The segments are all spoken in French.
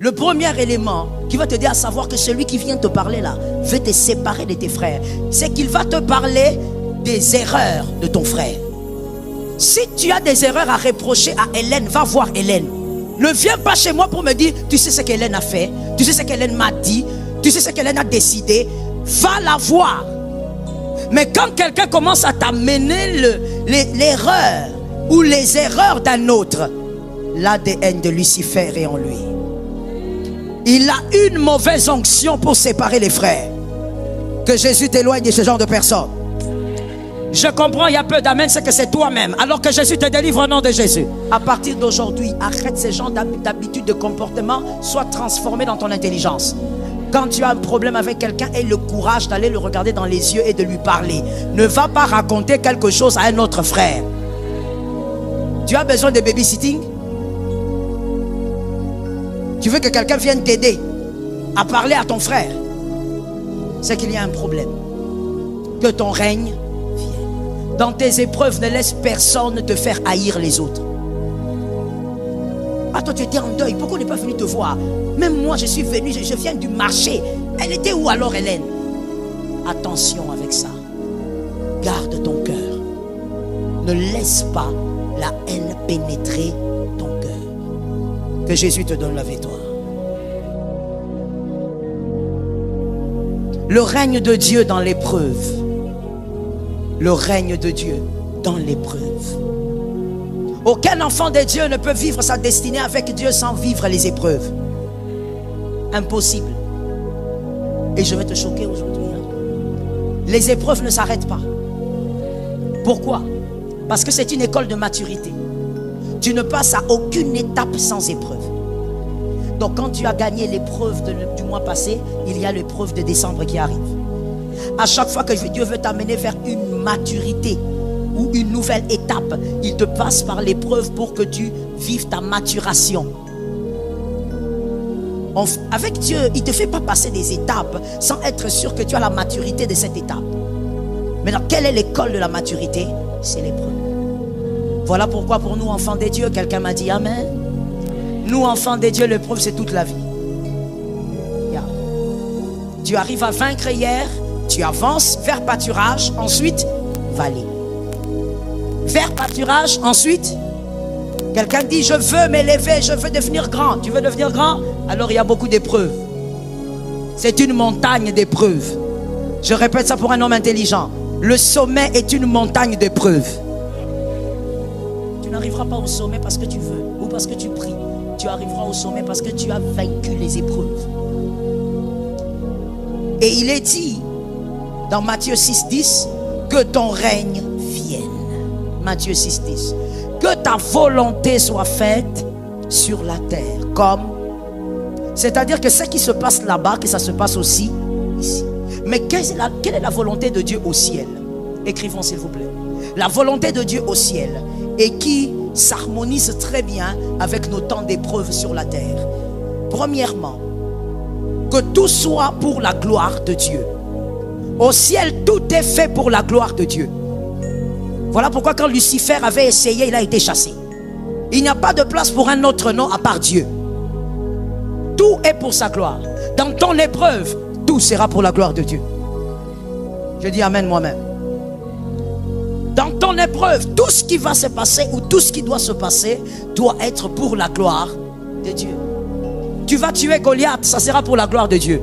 Le premier élément qui va te dire à savoir que celui qui vient te parler là veut te séparer de tes frères, c'est qu'il va te parler des erreurs de ton frère. Si tu as des erreurs à reprocher à Hélène, va voir Hélène. Ne viens pas chez moi pour me dire, tu sais ce qu'Hélène a fait, tu sais ce qu'Hélène m'a dit, tu sais ce qu'Hélène a décidé. Va la voir. Mais quand quelqu'un commence à t'amener l'erreur ou les erreurs d'un autre, l'ADN de Lucifer est en lui. Il a une mauvaise onction pour séparer les frères. Que Jésus t'éloigne de ce genre de personnes. Je comprends, il y a peu d'amen, c'est que c'est toi-même. Alors que Jésus te délivre au nom de Jésus. À partir d'aujourd'hui, arrête ces genres d'habitudes de comportement. Sois transformé dans ton intelligence. Quand tu as un problème avec quelqu'un, aie le courage d'aller le regarder dans les yeux et de lui parler. Ne va pas raconter quelque chose à un autre frère. Tu as besoin de babysitting? Tu veux que quelqu'un vienne t'aider à parler à ton frère? C'est qu'il y a un problème. Que ton règne vienne. Dans tes épreuves, ne laisse personne te faire haïr les autres. Ah, toi tu étais en deuil, pourquoi on n'est pas venu te voir? Même moi je suis venu, je viens du marché. Elle était où alors Hélène? Attention avec ça. Garde ton cœur. Ne laisse pas la haine pénétrer ton cœur. Que Jésus te donne la victoire. Le règne de Dieu dans l'épreuve. Le règne de Dieu dans l'épreuve. Aucun enfant de Dieu ne peut vivre sa destinée avec Dieu sans vivre les épreuves. Impossible. Et je vais te choquer aujourd'hui. Les épreuves ne s'arrêtent pas. Pourquoi? Parce que c'est une école de maturité. Tu ne passes à aucune étape sans épreuve. Donc quand tu as gagné l'épreuve du mois passé, il y a l'épreuve de décembre qui arrive. À chaque fois que Dieu veut t'amener vers une maturité ou une nouvelle étape, il te passe par l'épreuve pour que tu vives ta maturation. Avec Dieu, il ne te fait pas passer des étapes sans être sûr que tu as la maturité de cette étape. Maintenant, quelle est l'école de la maturité? C'est l'épreuve. Voilà pourquoi pour nous, enfants de Dieu, quelqu'un m'a dit Amen. Nous, enfants de Dieu, l'épreuve, c'est toute la vie. Yeah. Tu arrives à vaincre hier, tu avances vers pâturage, ensuite, vallée. Vers pâturage, ensuite, quelqu'un dit, je veux m'élever, je veux devenir grand. Tu veux devenir grand? Alors il y a beaucoup d'épreuves. C'est une montagne d'épreuves. Je répète ça pour un homme intelligent. Le sommet est une montagne d'épreuves. Tu n'arriveras pas au sommet parce que tu veux ou parce que tu pries. Tu arriveras au sommet parce que tu as vaincu les épreuves. Et il est dit dans Matthieu 6,10 que ton règne vienne. Matthieu 6,10. Que ta volonté soit faite sur la terre comme... C'est-à-dire que ce qui se passe là-bas, que ça se passe aussi ici. Mais quelle est la volonté de Dieu au ciel? Écrivons s'il vous plaît. La volonté de Dieu au ciel et qui s'harmonise très bien avec nos temps d'épreuve sur la terre. Premièrement, que tout soit pour la gloire de Dieu. Au ciel, tout est fait pour la gloire de Dieu. Voilà pourquoi quand Lucifer avait essayé, il a été chassé. Il n'y a pas de place pour un autre nom à part Dieu. Tout est pour sa gloire. Dans ton épreuve, tout sera pour la gloire de Dieu. Je dis Amen moi-même. Dans ton épreuve, tout ce qui va se passer ou tout ce qui doit se passer doit être pour la gloire de Dieu. Tu vas tuer Goliath, ça sera pour la gloire de Dieu.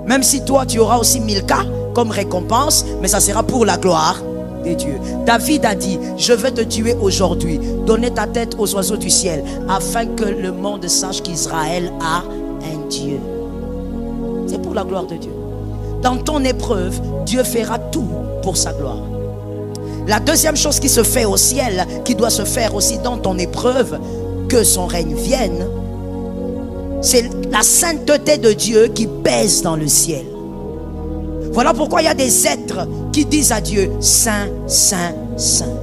Même si toi tu auras aussi 1000 cas comme récompense, mais ça sera pour la gloire de Dieu. David a dit, je vais te tuer aujourd'hui, donner ta tête aux oiseaux du ciel, afin que le monde sache qu'Israël a un Dieu. C'est pour la gloire de Dieu. Dans ton épreuve, Dieu fera tout pour sa gloire. La deuxième chose qui se fait au ciel, qui doit se faire aussi dans ton épreuve, que son règne vienne, c'est la sainteté de Dieu qui pèse dans le ciel. Voilà pourquoi il y a des êtres qui disent à Dieu, Saint, Saint, Saint.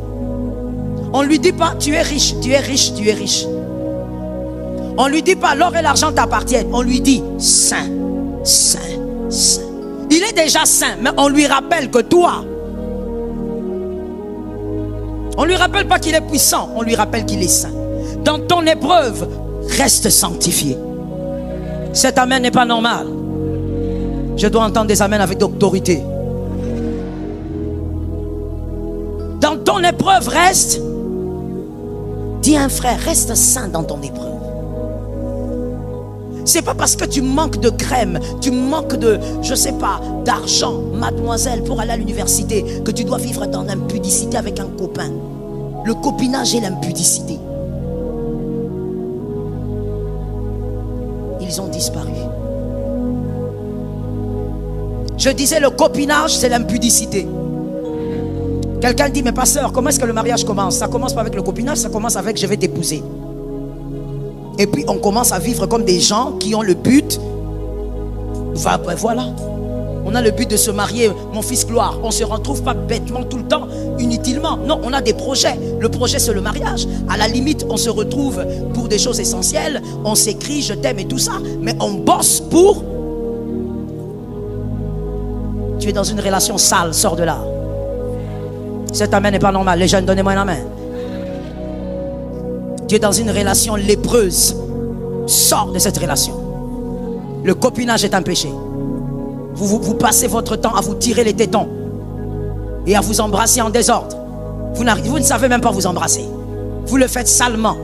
On ne lui dit pas, tu es riche, tu es riche, tu es riche. On ne lui dit pas, l'or et l'argent t'appartiennent. On lui dit, Saint, Saint, Saint. Il est déjà saint, mais on lui rappelle que toi, on ne lui rappelle pas qu'il est puissant, on lui rappelle qu'il est saint. Dans ton épreuve, reste sanctifié. Cet amen n'est pas normal. Je dois entendre des amens avec autorité. Dans ton épreuve, reste. Dis à un frère, reste sain dans ton épreuve. C'est pas parce que tu manques de crème, tu manques de, je sais pas, d'argent, mademoiselle, pour aller à l'université, que tu dois vivre dans l'impudicité avec un copain. Le copinage et l'impudicité. Ils ont disparu. Je disais, le copinage, c'est l'impudicité. Quelqu'un dit, mais pasteur, comment est-ce que le mariage commence? Ça commence pas avec le copinage, ça commence avec je vais t'épouser. Et puis on commence à vivre comme des gens qui ont le but. Voilà. On a le but de se marier, mon fils gloire. On ne se retrouve pas bêtement tout le temps, inutilement. Non, on a des projets. Le projet, c'est le mariage. À la limite, on se retrouve pour des choses essentielles. On s'écrit, je t'aime et tout ça. Mais on bosse pour... Tu es dans une relation sale, sors de là. Cet amen n'est pas normal. Les jeunes, donnez-moi un amen. Tu es dans une relation lépreuse. Sors de cette relation. Le copinage est un péché. Vous passez votre temps à vous tirer les tétons et à vous embrasser en désordre. Vous ne savez même pas vous embrasser. Vous le faites salement.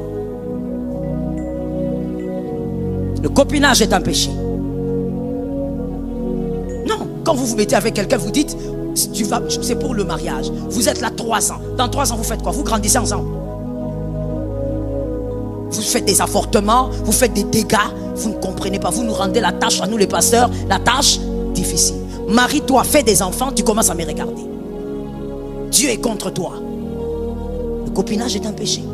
Le copinage est un péché. Non, quand vous vous mettez avec quelqu'un, vous dites, c'est pour le mariage. Vous êtes là 3 ans. Dans 3 ans, vous faites quoi? Vous grandissez ensemble. Vous faites des avortements, vous faites des dégâts. Vous ne comprenez pas. Vous nous rendez la tâche, à nous les pasteurs, la tâche difficile. Marie-toi, fais des enfants, tu commences à me regarder. Dieu est contre toi. Le copinage est un péché.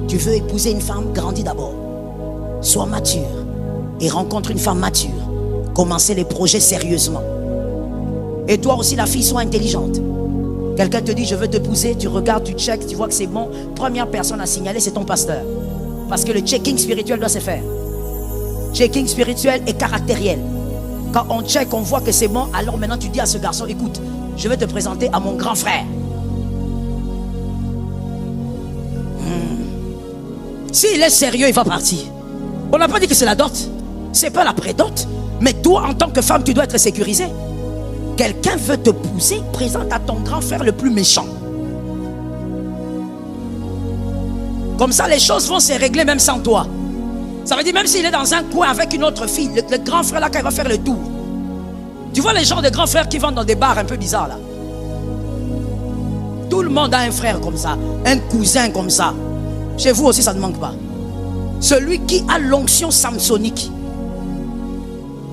Tu veux épouser une femme, grandis d'abord. Sois mature et rencontre une femme mature. Commencez les projets sérieusement. Et toi aussi, la fille, sois intelligente. Quelqu'un te dit, je veux t'épouser, tu regardes, tu checkes, tu vois que c'est bon. Première personne à signaler, c'est ton pasteur. Parce que le checking spirituel doit se faire. Checking spirituel et caractériel. Quand on check, on voit que c'est bon, alors maintenant tu dis à ce garçon, écoute, je vais te présenter à mon grand frère. S'il est sérieux, il va partir. On n'a pas dit que c'est la dot. C'est pas la pré-dot. Mais toi, en tant que femme, tu dois être sécurisée. Quelqu'un veut te pousser, présente à ton grand frère le plus méchant. Comme ça, les choses vont se régler même sans toi. Ça veut dire même s'il est dans un coin avec une autre fille, le grand frère là, quand il va faire le tour. Tu vois les gens de grands frères qui vont dans des bars un peu bizarres là. Tout le monde a un frère comme ça, un cousin comme ça. Chez vous aussi, ça ne manque pas. Celui qui a l'onction samsonique.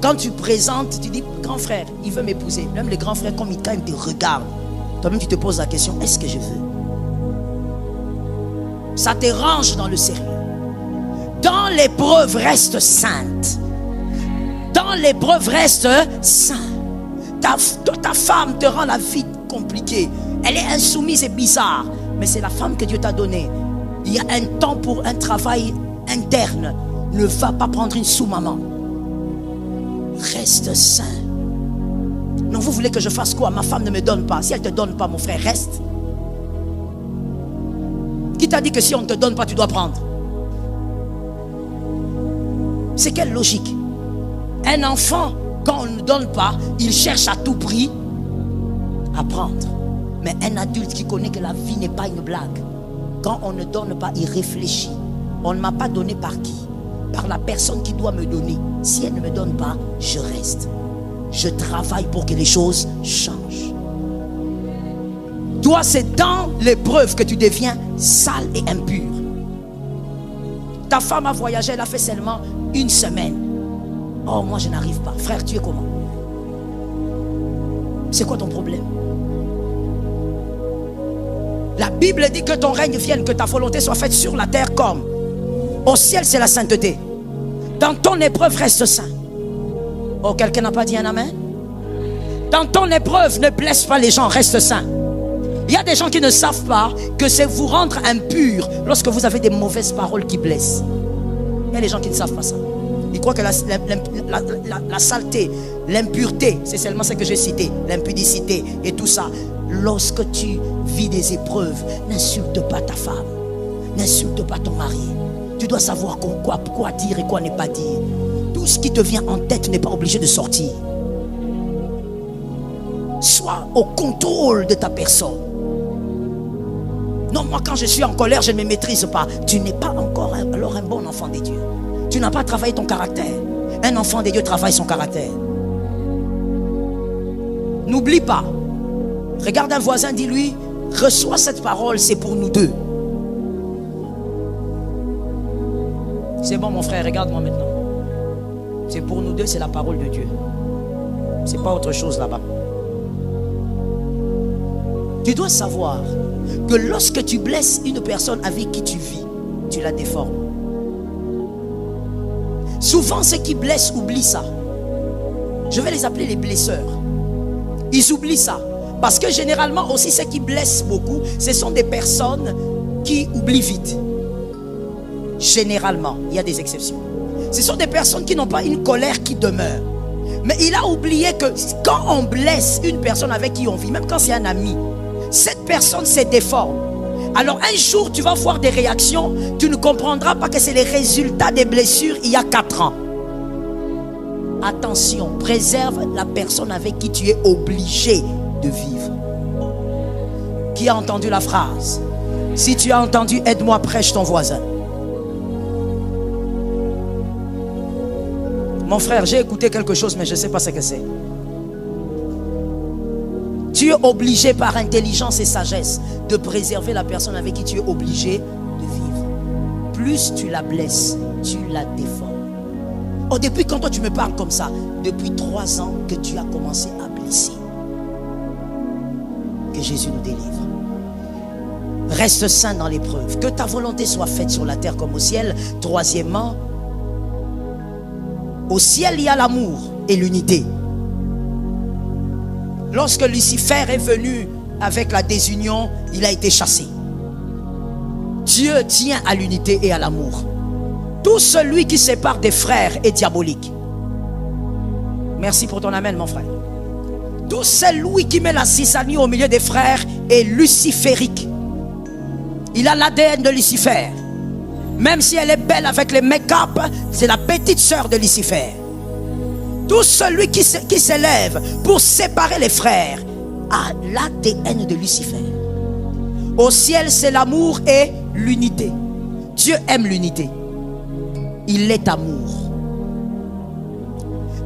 Quand tu présentes, tu dis, grand frère, il veut m'épouser. Même les grands frères, comme ils te regardent, toi-même tu te poses la question, est-ce que je veux? Ça te range dans le sérieux. Dans l'épreuve, reste sainte. Dans l'épreuve, reste saint. Ta femme te rend la vie compliquée. Elle est insoumise et bizarre. Mais c'est la femme que Dieu t'a donnée. Il y a un temps pour un travail interne. Ne va pas prendre une sous-maman. Reste saint. Non, vous voulez que je fasse quoi? Ma femme ne me donne pas. Si elle ne te donne pas, mon frère, reste. Qui t'a dit que si on ne te donne pas, tu dois prendre? C'est quelle logique? Un enfant, quand on ne donne pas, il cherche à tout prix à prendre. Mais un adulte qui connaît que la vie n'est pas une blague, quand on ne donne pas, il réfléchit. On ne m'a pas donné par qui? Par la personne qui doit me donner. Si elle ne me donne pas, je reste. Je travaille pour que les choses changent. Toi, c'est dans l'épreuve que tu deviens sale et impur. Ta femme a voyagé, elle a fait seulement 1 semaine. Oh, moi je n'arrive pas. Frère, tu es comment? C'est quoi ton problème? La Bible dit que ton règne vienne, que ta volonté soit faite sur la terre comme au ciel, c'est la sainteté. Dans ton épreuve, reste saint. Oh, quelqu'un n'a pas dit un amen? Dans ton épreuve, ne blesse pas les gens, reste saint. Il y a des gens qui ne savent pas que c'est vous rendre impur lorsque vous avez des mauvaises paroles qui blessent. Il y a des gens qui ne savent pas ça. Ils croient que la saleté, l'impureté, c'est seulement ce que j'ai cité, l'impudicité et tout ça. Lorsque tu vis des épreuves, n'insulte pas ta femme, n'insulte pas ton mari. Tu dois savoir quoi dire et quoi ne pas dire. tout ce qui te vient en tête n'est pas obligé de sortir. Sois au contrôle de ta personne. Non, moi quand je suis en colère, je ne me maîtrise pas. Tu n'es pas encore alors un bon enfant de Dieu. Tu n'as pas travaillé ton caractère. Un enfant de Dieu travaille son caractère. N'oublie pas. Regarde un voisin, dis-lui, reçois cette parole, c'est pour nous deux. C'est bon mon frère, regarde-moi maintenant. C'est pour nous deux, c'est la parole de Dieu. C'est pas autre chose là-bas. Tu dois savoir que lorsque tu blesses une personne avec qui tu vis, tu la déformes. Souvent ceux qui blessent oublient ça. Je vais les appeler les blesseurs. Ils oublient ça. Parce que généralement aussi ceux qui blessent beaucoup, ce sont des personnes qui oublient vite. Généralement, il y a des exceptions. Ce sont des personnes qui n'ont pas une colère qui demeure. Mais il a oublié que quand on blesse une personne avec qui on vit, même quand c'est un ami, cette personne se déforme. Alors un jour tu vas voir des réactions, tu ne comprendras pas que c'est les résultats des blessures il y a 4 ans. Attention, préserve la personne avec qui tu es obligé de vivre. Qui a entendu la phrase? Si tu as entendu, aide-moi, prêche ton voisin. Mon frère, j'ai écouté quelque chose, mais je ne sais pas ce que c'est. Tu es obligé par intelligence et sagesse de préserver la personne avec qui tu es obligé de vivre. Plus tu la blesses, tu la déformes. Oh, depuis quand toi tu me parles comme ça? Depuis 3 ans que tu as commencé à blesser. Que Jésus nous délivre. Reste saint dans l'épreuve. Que ta volonté soit faite sur la terre comme au ciel. Troisièmement, au ciel il y a l'amour et l'unité. Lorsque Lucifer est venu avec la désunion, il a été chassé. Dieu tient à l'unité et à l'amour. Tout celui qui sépare des frères est diabolique. Merci pour ton amen, mon frère. Tout celui qui met la zizanie au milieu des frères est luciférique. Il a l'ADN de Lucifer. Même si elle est belle avec les make-up, c'est la petite sœur de Lucifer. Tout celui qui s'élève pour séparer les frères a l'ADN de Lucifer. Au ciel, c'est l'amour et l'unité. Dieu aime l'unité. Il est amour.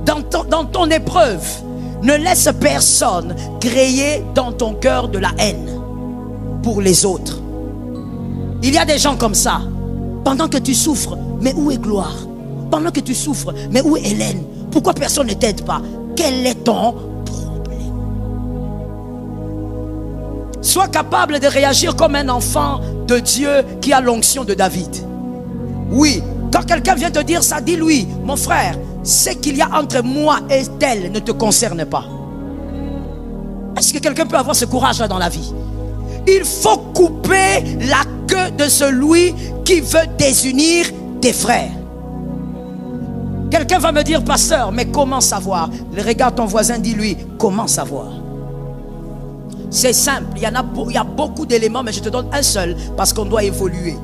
Dans ton épreuve, ne laisse personne créer dans ton cœur de la haine pour les autres. Il y a des gens comme ça. Pendant que tu souffres, mais où est Gloire? Pendant que tu souffres, mais où est Hélène? Pourquoi personne ne t'aide pas? Quel est ton problème? Sois capable de réagir comme un enfant de Dieu qui a l'onction de David. Oui, quand quelqu'un vient te dire ça, dis-lui, mon frère, ce qu'il y a entre moi et elle ne te concerne pas. Est-ce que quelqu'un peut avoir ce courage-là dans la vie? Il faut couper la queue de celui qui veut désunir tes frères. Quelqu'un va me dire, pasteur, mais comment savoir? Regarde ton voisin, dis-lui, comment savoir? C'est simple, il y a beaucoup d'éléments, mais je te donne un seul, parce qu'on doit évoluer.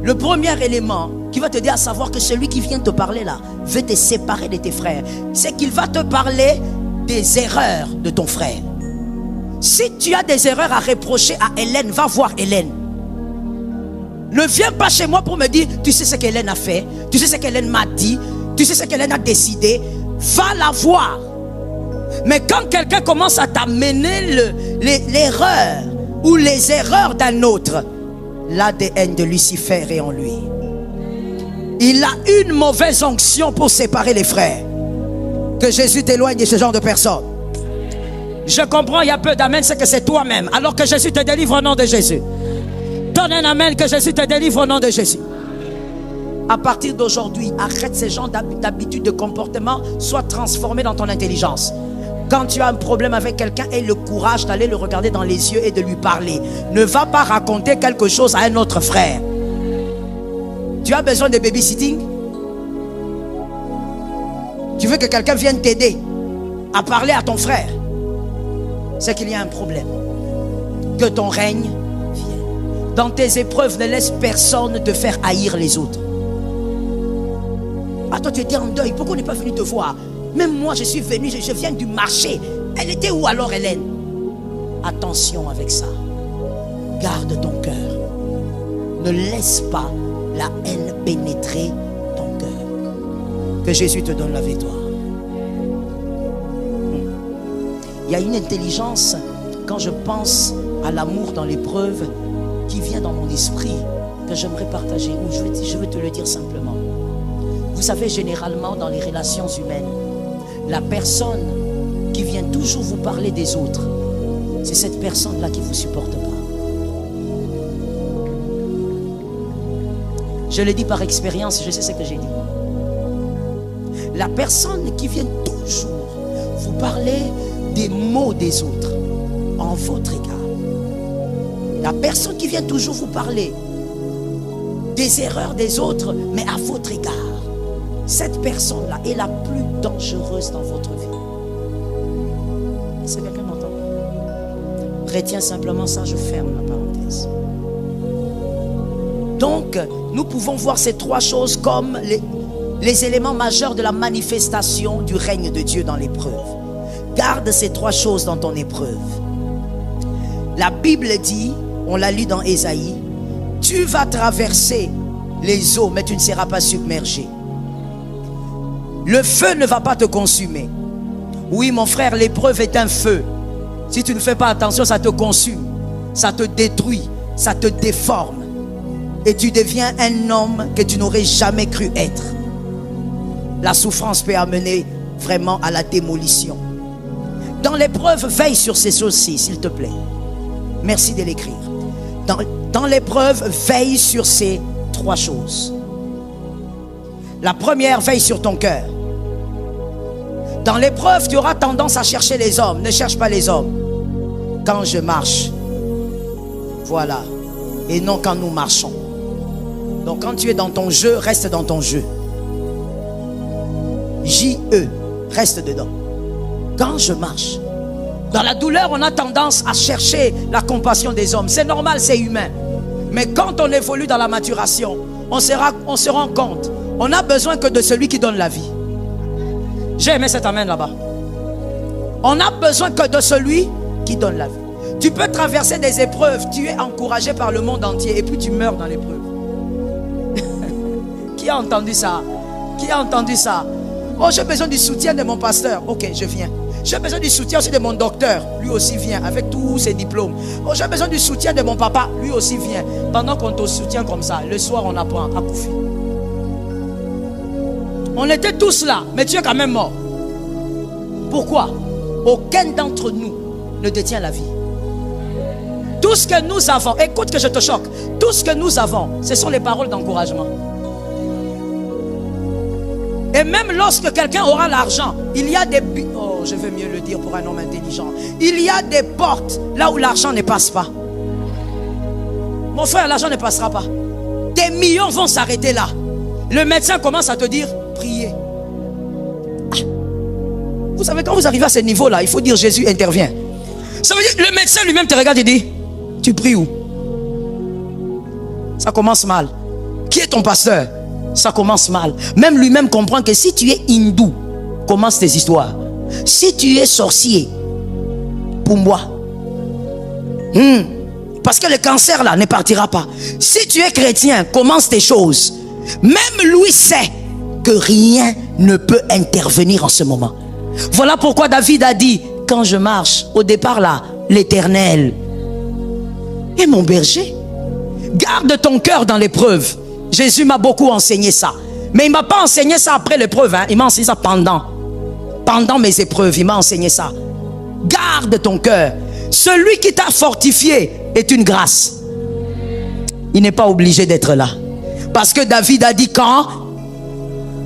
Le premier élément qui va te dire à savoir que celui qui vient te parler là veut te séparer de tes frères, c'est qu'il va te parler des erreurs de ton frère. Si tu as des erreurs à reprocher à Hélène, va voir Hélène. Ne viens pas chez moi pour me dire, tu sais ce qu'Hélène a fait, tu sais ce qu'Hélène m'a dit, tu sais ce qu'Hélène a décidé. Va la voir. Mais quand quelqu'un commence à t'amener l'erreur ou les erreurs d'un autre, l'ADN de Lucifer est en lui. Il a une mauvaise onction pour séparer les frères. Que Jésus t'éloigne de ce genre de personnes. Je comprends, il y a peu d'amen, c'est que c'est toi-même. Alors que Jésus te délivre au nom de Jésus. Donne un amen, que Jésus te délivre au nom de Jésus. À partir d'aujourd'hui, arrête ces genres d'habitudes de comportement, sois transformé dans ton intelligence. Quand tu as un problème avec quelqu'un, aie le courage d'aller le regarder dans les yeux et de lui parler. Ne va pas raconter quelque chose à un autre frère. Tu as besoin de babysitting? Tu veux que quelqu'un vienne t'aider à parler à ton frère? C'est qu'il y a un problème. Que ton règne vienne. Dans tes épreuves, ne laisse personne te faire haïr les autres. Ah, toi tu étais en deuil, pourquoi on n'est pas venu te voir? Même moi je suis venu, je viens du marché. Elle était où alors Hélène? Attention avec ça. Garde ton cœur. Ne laisse pas la haine pénétrer ton cœur. Que Jésus te donne la victoire. Il y a une intelligence quand je pense à l'amour dans l'épreuve qui vient dans mon esprit que j'aimerais partager, ou je vais te le dire simplement. Vous savez, généralement dans les relations humaines, la personne qui vient toujours vous parler des autres, c'est cette personne-là qui ne vous supporte pas. Je le dis par expérience, je sais ce que j'ai dit. La personne qui vient toujours vous parler des maux des autres en votre égard. La personne qui vient toujours vous parler des erreurs des autres, mais à votre égard. Cette personne-là est la plus dangereuse dans votre vie. Est-ce que quelqu'un m'entend? Retiens simplement ça, je ferme la parenthèse. Donc, nous pouvons voir ces trois choses comme les éléments majeurs de la manifestation du règne de Dieu dans l'épreuve. Garde ces trois choses dans ton épreuve. La Bible dit, on l'a lu dans Ésaïe, tu vas traverser les eaux, mais tu ne seras pas submergé. Le feu ne va pas te consumer. Oui, mon frère, l'épreuve est un feu. Si tu ne fais pas attention, ça te consume, ça te détruit, ça te déforme. Et tu deviens un homme que tu n'aurais jamais cru être. La souffrance peut amener vraiment à la démolition. Dans l'épreuve, veille sur ces choses-ci, s'il te plaît. Merci de l'écrire. Dans l'épreuve, veille sur ces trois choses. La première, veille sur ton cœur. Dans l'épreuve, tu auras tendance à chercher les hommes. Ne cherche pas les hommes. Quand je marche, voilà. Et non quand nous marchons. Donc quand tu es dans ton jeu, reste dans ton jeu. J-E, reste dedans. Quand je marche, dans la douleur, on a tendance à chercher la compassion des hommes. C'est normal, c'est humain. Mais quand on évolue dans la maturation, on se rend compte. On a besoin que de celui qui donne la vie. J'ai aimé cet amen là-bas. On a besoin que de celui qui donne la vie. Tu peux traverser des épreuves, tu es encouragé par le monde entier et puis tu meurs dans l'épreuve. Qui a entendu ça? Qui a entendu ça? Oh, j'ai besoin du soutien de mon pasteur. Ok, je viens. J'ai besoin du soutien aussi de mon docteur. Lui aussi vient avec tous ses diplômes. Oh, j'ai besoin du soutien de mon papa. Lui aussi vient. Pendant qu'on te soutient comme ça, le soir on apprend à bouffer. On était tous là, mais tu es quand même mort. Pourquoi? Aucun d'entre nous ne détient la vie. Tout ce que nous avons, écoute que je te choque, tout ce que nous avons, ce sont les paroles d'encouragement. Et même lorsque quelqu'un aura l'argent, il y a des... Oh, je vais mieux le dire pour un homme intelligent. Il y a des portes là où l'argent ne passe pas. Mon frère, l'argent ne passera pas. Des millions vont s'arrêter là. Le médecin commence à te dire, priez. Ah. Vous savez, quand vous arrivez à ce niveau-là, il faut dire Jésus intervient. Ça veut dire que le médecin lui-même te regarde et dit, tu pries où? Ça commence mal. Qui est ton pasteur? Ça commence mal. Même lui-même comprend que si tu es hindou, commence tes histoires. Si tu es sorcier, pour moi, parce que le cancer là ne partira pas. Si tu es chrétien, commence tes choses. Même lui sait que rien ne peut intervenir en ce moment. Voilà pourquoi David a dit, quand je marche, au départ là, l'Éternel est mon berger. Garde ton cœur dans l'épreuve. Jésus m'a beaucoup enseigné ça. Mais il ne m'a pas enseigné ça après l'épreuve. Il m'a enseigné ça pendant. Pendant mes épreuves, il m'a enseigné ça. Garde ton cœur. Celui qui t'a fortifié est une grâce. Il n'est pas obligé d'être là. Parce que David a dit quand,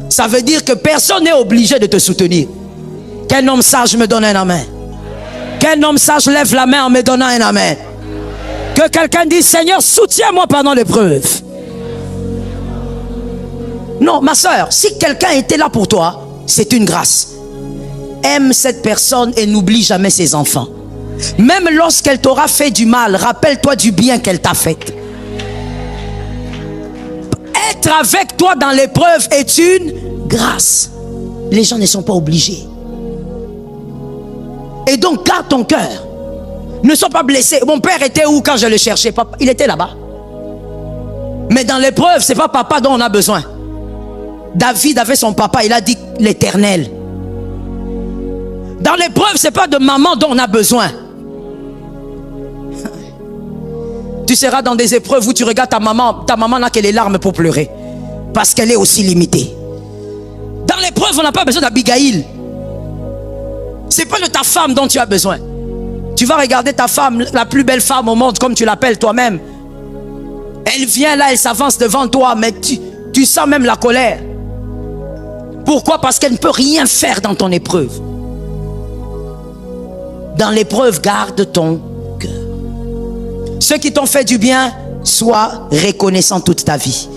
ça veut dire que personne n'est obligé de te soutenir. Qu'un homme sage me donne un amen. Qu'un homme sage lève la main en me donnant un amen. Que quelqu'un dise, Seigneur, soutiens-moi pendant l'épreuve. Non, ma soeur, si quelqu'un était là pour toi, c'est une grâce. Aime cette personne et n'oublie jamais ses enfants. Même lorsqu'elle t'aura fait du mal, rappelle-toi du bien qu'elle t'a fait. Être avec toi dans l'épreuve est une grâce. Les gens ne sont pas obligés. Et donc, garde ton cœur. Ne sois pas blessé. Mon père était où quand je le cherchais? Papa, il était là-bas. Mais dans l'épreuve, ce n'est pas papa dont on a besoin. David avait son papa, il a dit l'Éternel. Dans l'épreuve, ce n'est pas de maman dont on a besoin. Tu seras dans des épreuves où tu regardes ta maman n'a que les larmes pour pleurer. Parce qu'elle est aussi limitée. Dans l'épreuve, on n'a pas besoin d'Abigail. Ce n'est pas de ta femme dont tu as besoin. Tu vas regarder ta femme, la plus belle femme au monde, comme tu l'appelles toi-même. Elle vient là, elle s'avance devant toi, mais tu sens même la colère. Pourquoi? Parce qu'elle ne peut rien faire dans ton épreuve. Dans l'épreuve, garde ton cœur. Ceux qui t'ont fait du bien, sois reconnaissant toute ta vie.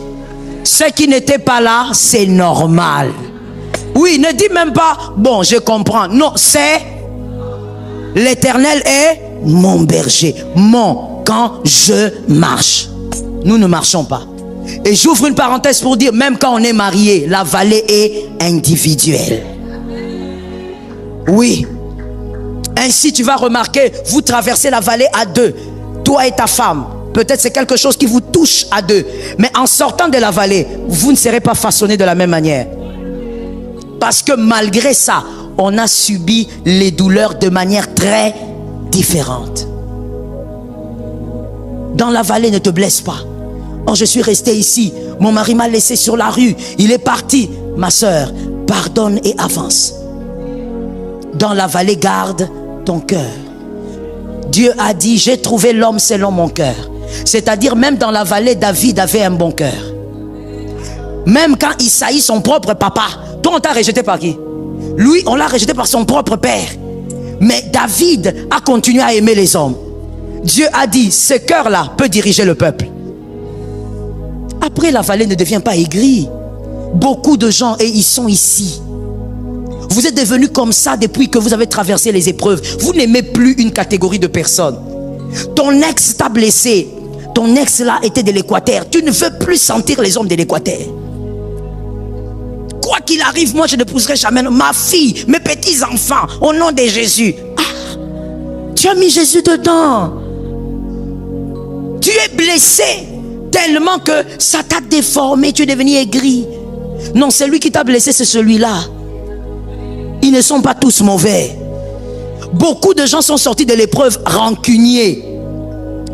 Ceux qui n'étaient pas là, c'est normal. Oui, ne dis même pas, bon, je comprends. Non, c'est l'Éternel est mon berger. Quand je marche. Nous ne marchons pas. Et j'ouvre une parenthèse pour dire, même quand on est marié, la vallée est individuelle. Oui. Ainsi, tu vas remarquer, vous traversez la vallée à deux. Toi et ta femme. Peut-être c'est quelque chose qui vous touche à deux. Mais en sortant de la vallée, vous ne serez pas façonnés de la même manière. Parce que malgré ça, on a subi les douleurs de manière très différente. Dans la vallée, ne te blesse pas. Oh, je suis resté ici. Mon mari m'a laissé sur la rue. Il est parti. Ma soeur, pardonne et avance. Dans la vallée, garde ton cœur. Dieu a dit, j'ai trouvé l'homme selon mon cœur. C'est-à-dire, même dans la vallée, David avait un bon cœur. Même quand Isaïe, son propre papa, toi on t'a rejeté par qui? Lui, on l'a rejeté par son propre père. Mais David a continué à aimer les hommes. Dieu a dit, ce cœur-là peut diriger le peuple. Après, la vallée ne devient pas aigrie. Beaucoup de gens, et ils sont ici. Vous êtes devenus comme ça depuis que vous avez traversé les épreuves. Vous n'aimez plus une catégorie de personnes. Ton ex t'a blessé. Ton ex là était de l'Équateur. Tu ne veux plus sentir les hommes de l'Équateur. Quoi qu'il arrive, moi je n'épouserai jamais ma fille, mes petits-enfants, au nom de Jésus. Ah, tu as mis Jésus dedans. Tu es blessé tellement que ça t'a déformé, tu es devenu aigri. Non, celui qui t'a blessé, c'est celui-là. Ils ne sont pas tous mauvais. Beaucoup de gens sont sortis de l'épreuve rancuniers.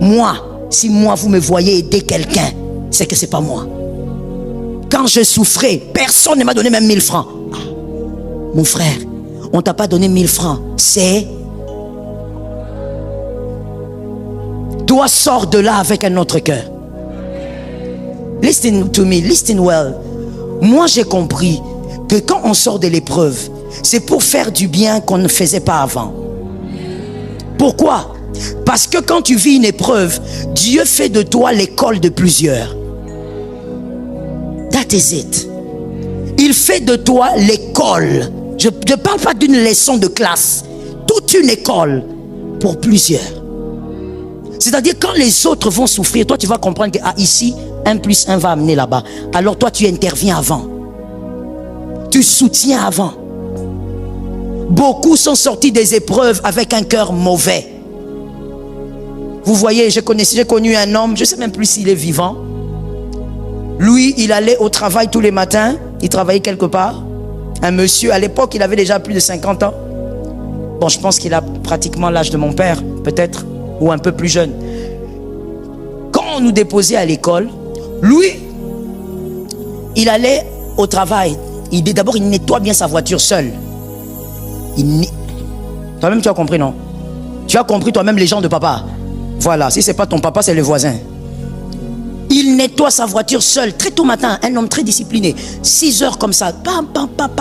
Moi, si moi vous me voyez aider quelqu'un, c'est que c'est pas moi. Quand je souffrais, personne ne m'a donné même 1000 francs. Ah, mon frère, on t'a pas donné 1000 francs. C'est... Toi, sors de là avec un autre cœur. Listen to me, listen well. Moi, j'ai compris que quand on sort de l'épreuve, c'est pour faire du bien qu'on ne faisait pas avant. Pourquoi? Parce que quand tu vis une épreuve, Dieu fait de toi l'école de plusieurs. That is it. Il fait de toi l'école. Je ne parle pas d'une leçon de classe. Toute une école pour plusieurs. C'est-à-dire quand les autres vont souffrir, toi tu vas comprendre que ah, ici, 1 + 1 va amener là-bas. Alors toi tu interviens avant. Tu soutiens avant. Beaucoup sont sortis des épreuves avec un cœur mauvais. Vous voyez, j'ai connu un homme, je ne sais même plus s'il est vivant. Lui, il allait au travail tous les matins. Il travaillait quelque part. Un monsieur, à l'époque, il avait déjà plus de 50 ans. Bon, je pense qu'il a pratiquement l'âge de mon père, peut-être, ou un peu plus jeune. Quand on nous déposait à l'école, lui, il allait au travail. D'abord, il nettoie bien sa voiture seul. Toi-même, tu as compris, non? Tu as compris toi-même les gens de papa. Voilà, si ce n'est pas ton papa, c'est le voisin. Il nettoie sa voiture seul, très tôt matin, un homme très discipliné. 6 heures comme ça,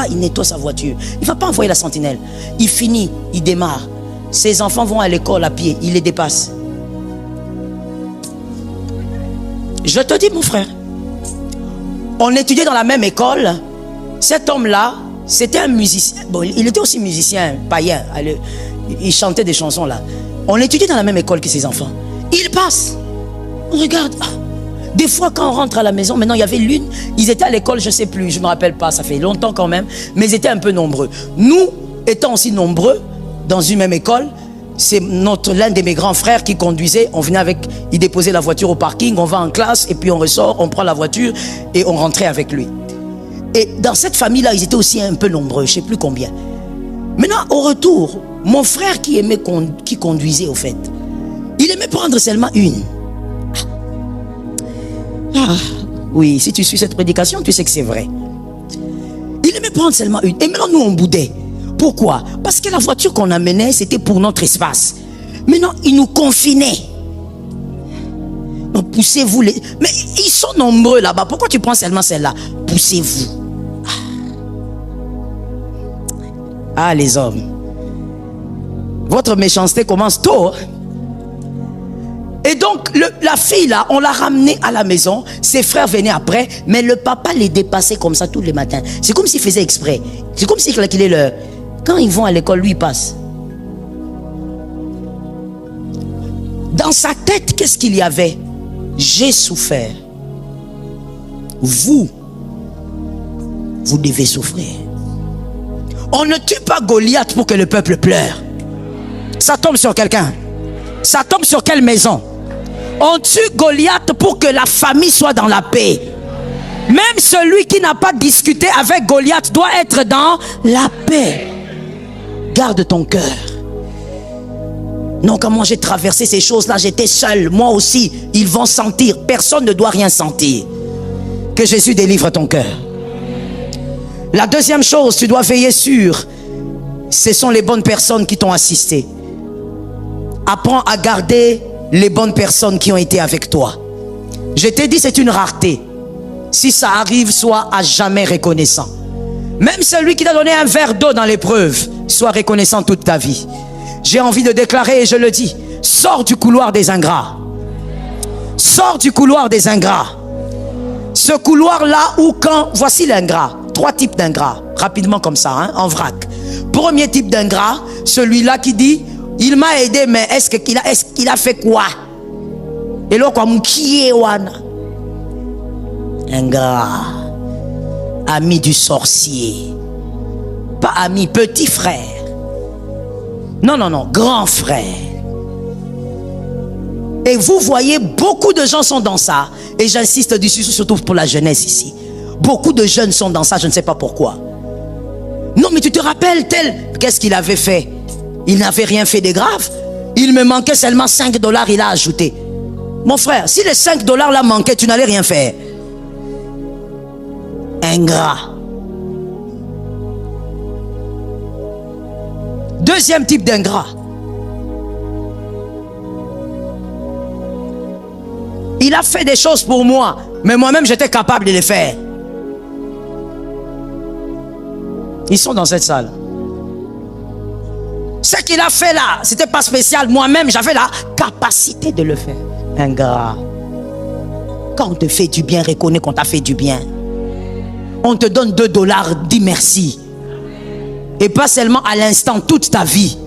il nettoie sa voiture. Il ne va pas envoyer la sentinelle. Il finit, il démarre. Ses enfants vont à l'école à pied, il les dépasse. Je te dis, mon frère, on étudiait dans la même école. Cet homme-là, c'était un musicien. Bon, il était aussi musicien, païen. Il chantait des chansons là. On étudiait dans la même école que ses enfants. Il passe. On regarde. Des fois, quand on rentre à la maison, maintenant, il y avait l'une, ils étaient à l'école, je ne sais plus, je ne me rappelle pas, ça fait longtemps quand même, mais ils étaient un peu nombreux. Nous, étant aussi nombreux, dans une même école, c'est l'un de mes grands frères qui conduisait. On venait avec, il déposait la voiture au parking, on va en classe, et puis on ressort, on prend la voiture, et on rentrait avec lui. Et dans cette famille-là, ils étaient aussi un peu nombreux, je ne sais plus combien. Maintenant, au retour, mon frère qui conduisait, au fait, il aimait prendre seulement une. Oui, si tu suis cette prédication, tu sais que c'est vrai. Il aimait prendre seulement une. Et maintenant, nous, on boudait. Pourquoi? Parce que la voiture qu'on amenait, c'était pour notre espace. Maintenant, il nous confinait. Donc, poussez-vous. Mais ils sont nombreux là-bas. Pourquoi tu prends seulement celle-là? Poussez-vous. Ah, les hommes. Votre méchanceté commence tôt. Et donc, la fille là, on l'a ramenée à la maison. Ses frères venaient après, mais le papa les dépassait comme ça tous les matins. C'est comme s'il faisait exprès. C'est comme s'il est leur... Quand ils vont à l'école, lui, il passe. Dans sa tête, qu'est-ce qu'il y avait? J'ai souffert. Vous devez souffrir. On ne tue pas Goliath pour que le peuple pleure. Ça tombe sur quelqu'un. Ça tombe sur quelle maison? On tue Goliath pour que la famille soit dans la paix. Même celui qui n'a pas discuté avec Goliath doit être dans la paix. Garde ton cœur. Non, comment j'ai traversé ces choses-là, j'étais seul, moi aussi. Ils vont sentir, personne ne doit rien sentir. Que Jésus délivre ton cœur. La deuxième chose, tu dois veiller sur, ce sont les bonnes personnes qui t'ont assisté. Apprends à garder les bonnes personnes qui ont été avec toi. Je t'ai dit, c'est une rareté. Si ça arrive, sois à jamais reconnaissant. Même celui qui t'a donné un verre d'eau dans l'épreuve, sois reconnaissant toute ta vie. J'ai envie de déclarer, et je le dis, sors du couloir des ingrats. Sors du couloir des ingrats. Ce couloir-là où quand... Voici l'ingrat. 3 types d'ingrats. Rapidement comme ça, hein, en vrac. Premier type d'ingrat, celui-là qui dit, il m'a aidé, mais est-ce qu'il a fait quoi? Et là, comme qui est wana? Ingrat. Ami du sorcier. Pas ami, petit frère. Non, non, non, grand frère. Et vous voyez, beaucoup de gens sont dans ça. Et j'insiste dessus, surtout pour la jeunesse ici. Beaucoup de jeunes sont dans ça, je ne sais pas pourquoi. Non, mais tu te rappelles tel... Qu'est-ce qu'il avait fait? Il n'avait rien fait de grave. Il me manquait seulement 5 $, il a ajouté. Mon frère, si les 5 $ là manquaient, tu n'allais rien faire. Ingrat. Deuxième type d'ingrat. Il a fait des choses pour moi, mais moi-même j'étais capable de les faire. Ils sont dans cette salle. Ce qu'il a fait là, c'était pas spécial. Moi-même, j'avais la capacité de le faire. Ingrat. Quand on te fait du bien, reconnais qu'on t'a fait du bien. On te donne 2 $, dis merci. Et pas seulement à l'instant, toute ta vie.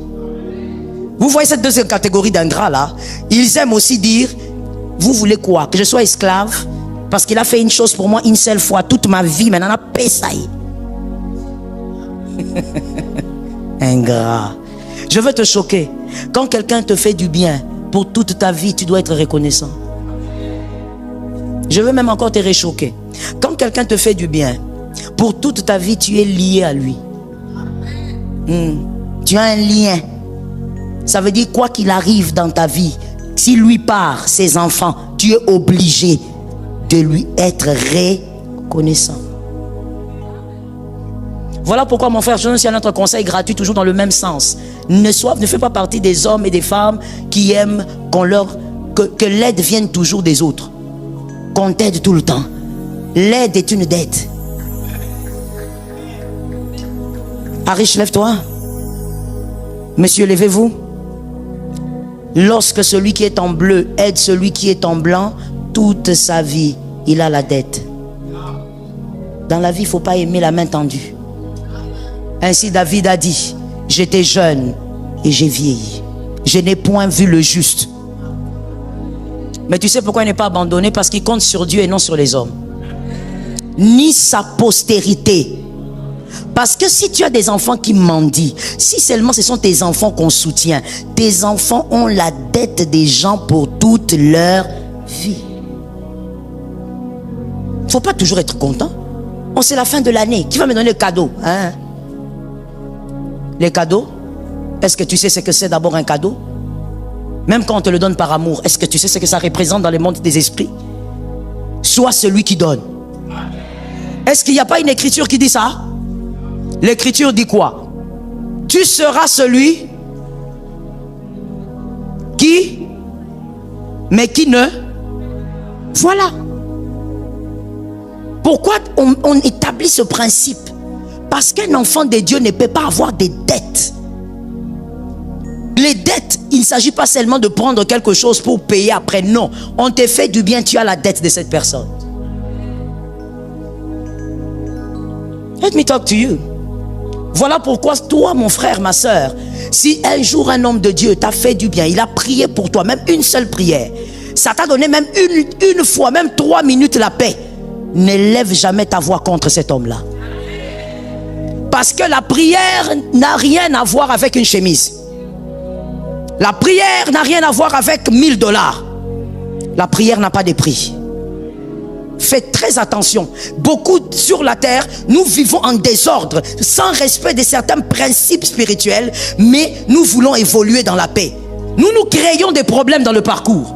Vous voyez cette deuxième catégorie d'ingrats là? Ils aiment aussi dire, vous voulez quoi? Que je sois esclave? Parce qu'il a fait une chose pour moi une seule fois, toute ma vie, maintenant on a payé ça. Ingrat. Je veux te choquer. Quand quelqu'un te fait du bien pour toute ta vie, tu dois être reconnaissant. Je veux même encore te réchoquer. Quand quelqu'un te fait du bien pour toute ta vie, tu es lié à lui. Tu as un lien. Ça veut dire quoi qu'il arrive dans ta vie, si lui part, ses enfants, tu es obligé de lui être reconnaissant. Voilà pourquoi mon frère, je donne aussi un autre conseil gratuit, toujours dans le même sens. Ne fais pas partie des hommes et des femmes qui aiment que l'aide vienne toujours des autres. Qu'on t'aide tout le temps. L'aide est une dette. Arish, lève-toi. Monsieur, levez-vous. Lorsque celui qui est en bleu aide celui qui est en blanc, toute sa vie, il a la dette. Dans la vie, il ne faut pas aimer la main tendue. Ainsi David a dit, j'étais jeune et j'ai vieilli. Je n'ai point vu le juste. Mais tu sais pourquoi il n'est pas abandonné? Parce qu'il compte sur Dieu et non sur les hommes. Ni sa postérité. Parce que si tu as des enfants qui mendient, si seulement ce sont tes enfants qu'on soutient, tes enfants ont la dette des gens pour toute leur vie. Il ne faut pas toujours être content. On c'est la fin de l'année. Qui va me donner le cadeau, hein? Les cadeaux, est-ce que tu sais ce que c'est d'abord un cadeau? Même quand on te le donne par amour, est-ce que tu sais ce que ça représente dans le monde des esprits? Sois celui qui donne. Est-ce qu'il n'y a pas une écriture qui dit ça? L'écriture dit quoi? Tu seras celui qui, mais qui ne. Voilà. Pourquoi on établit ce principe? Parce qu'un enfant de Dieu ne peut pas avoir des dettes. Les dettes, il ne s'agit pas seulement de prendre quelque chose pour payer après. Non, on te fait du bien, tu as la dette de cette personne. Let me talk to you. Voilà pourquoi toi, mon frère, ma soeur, si un jour un homme de Dieu t'a fait du bien, il a prié pour toi, même une seule prière, ça t'a donné même une fois, même 3 minutes la paix, ne lève jamais ta voix contre cet homme-là. Parce que la prière n'a rien à voir avec une chemise. La prière n'a rien à voir avec $1000. La prière n'a pas de prix. Faites très attention. Beaucoup sur la terre, nous vivons en désordre, sans respect de certains principes spirituels, mais nous voulons évoluer dans la paix. Nous créons des problèmes dans le parcours.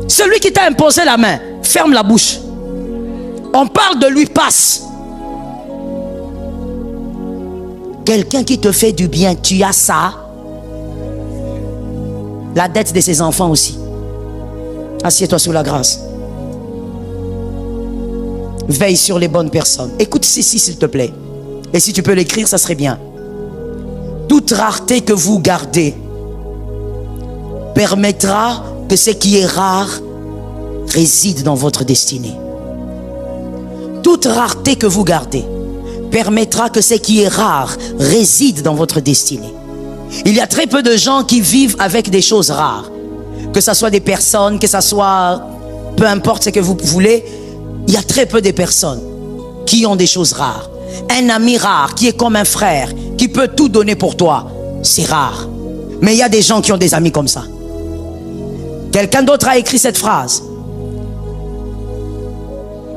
Celui qui t'a imposé la main, ferme la bouche. On parle de lui, passe. Quelqu'un qui te fait du bien, tu as ça. La dette de ses enfants aussi. Assieds-toi sous la grâce. Veille sur les bonnes personnes. Écoute ceci s'il te plaît. Et si tu peux l'écrire, ça serait bien. Toute rareté que vous gardez permettra que ce qui est rare réside dans votre destinée. Toute rareté que vous gardez permettra que ce qui est rare réside dans votre destinée. Il y a très peu de gens qui vivent avec des choses rares. Que ce soit des personnes, que ce soit peu importe ce que vous voulez, il y a très peu de personnes qui ont des choses rares. Un ami rare qui est comme un frère, qui peut tout donner pour toi, c'est rare. Mais il y a des gens qui ont des amis comme ça. Quelqu'un d'autre a écrit cette phrase.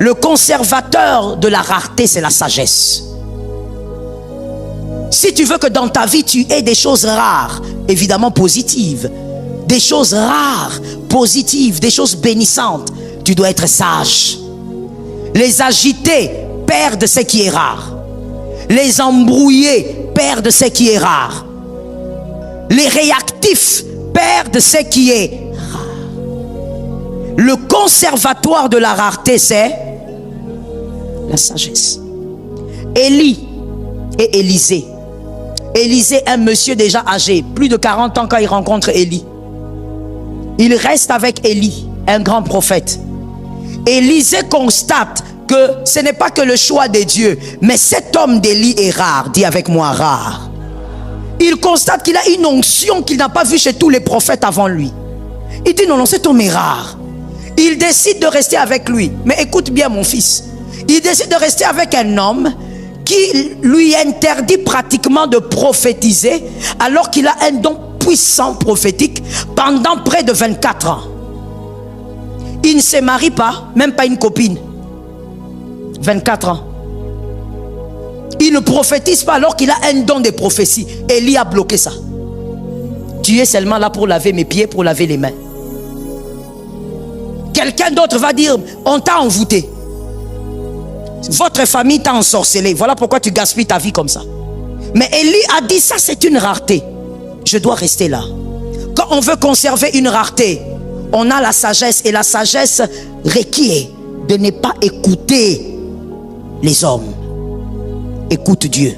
Le conservateur de la rareté, c'est la sagesse. Si tu veux que dans ta vie, tu aies des choses rares, évidemment positives, des choses rares, positives, des choses bénissantes, tu dois être sage. Les agités perdent ce qui est rare. Les embrouillés perdent ce qui est rare. Les réactifs perdent ce qui est rare. Le conservatoire de la rareté, c'est la sagesse. Élie et Élisée. Élisée, un monsieur déjà âgé, plus de 40 ans quand il rencontre Élie. Il reste avec Élie, un grand prophète. Élisée constate que ce n'est pas que le choix de Dieu, mais cet homme d'Élie est rare. Dis avec moi, rare. Il constate qu'il a une onction qu'il n'a pas vue chez tous les prophètes avant lui. Il dit non, non, cet homme est rare. Il décide de rester avec lui. Mais écoute bien mon fils. Il décide de rester avec un homme qui lui interdit pratiquement de prophétiser alors qu'il a un don puissant prophétique pendant près de 24 ans. Il ne se marie pas, même pas une copine. 24 ans. Il ne prophétise pas alors qu'il a un don de prophétie. Élie a bloqué ça. Tu es seulement là pour laver mes pieds, pour laver les mains. Quelqu'un d'autre va dire, on t'a envoûté. Votre famille t'a ensorcelé. Voilà pourquoi tu gaspilles ta vie comme ça. Mais Élie a dit, ça c'est une rareté. Je dois rester là. Quand on veut conserver une rareté, on a la sagesse. Et la sagesse requiert de ne pas écouter les hommes. Écoute Dieu.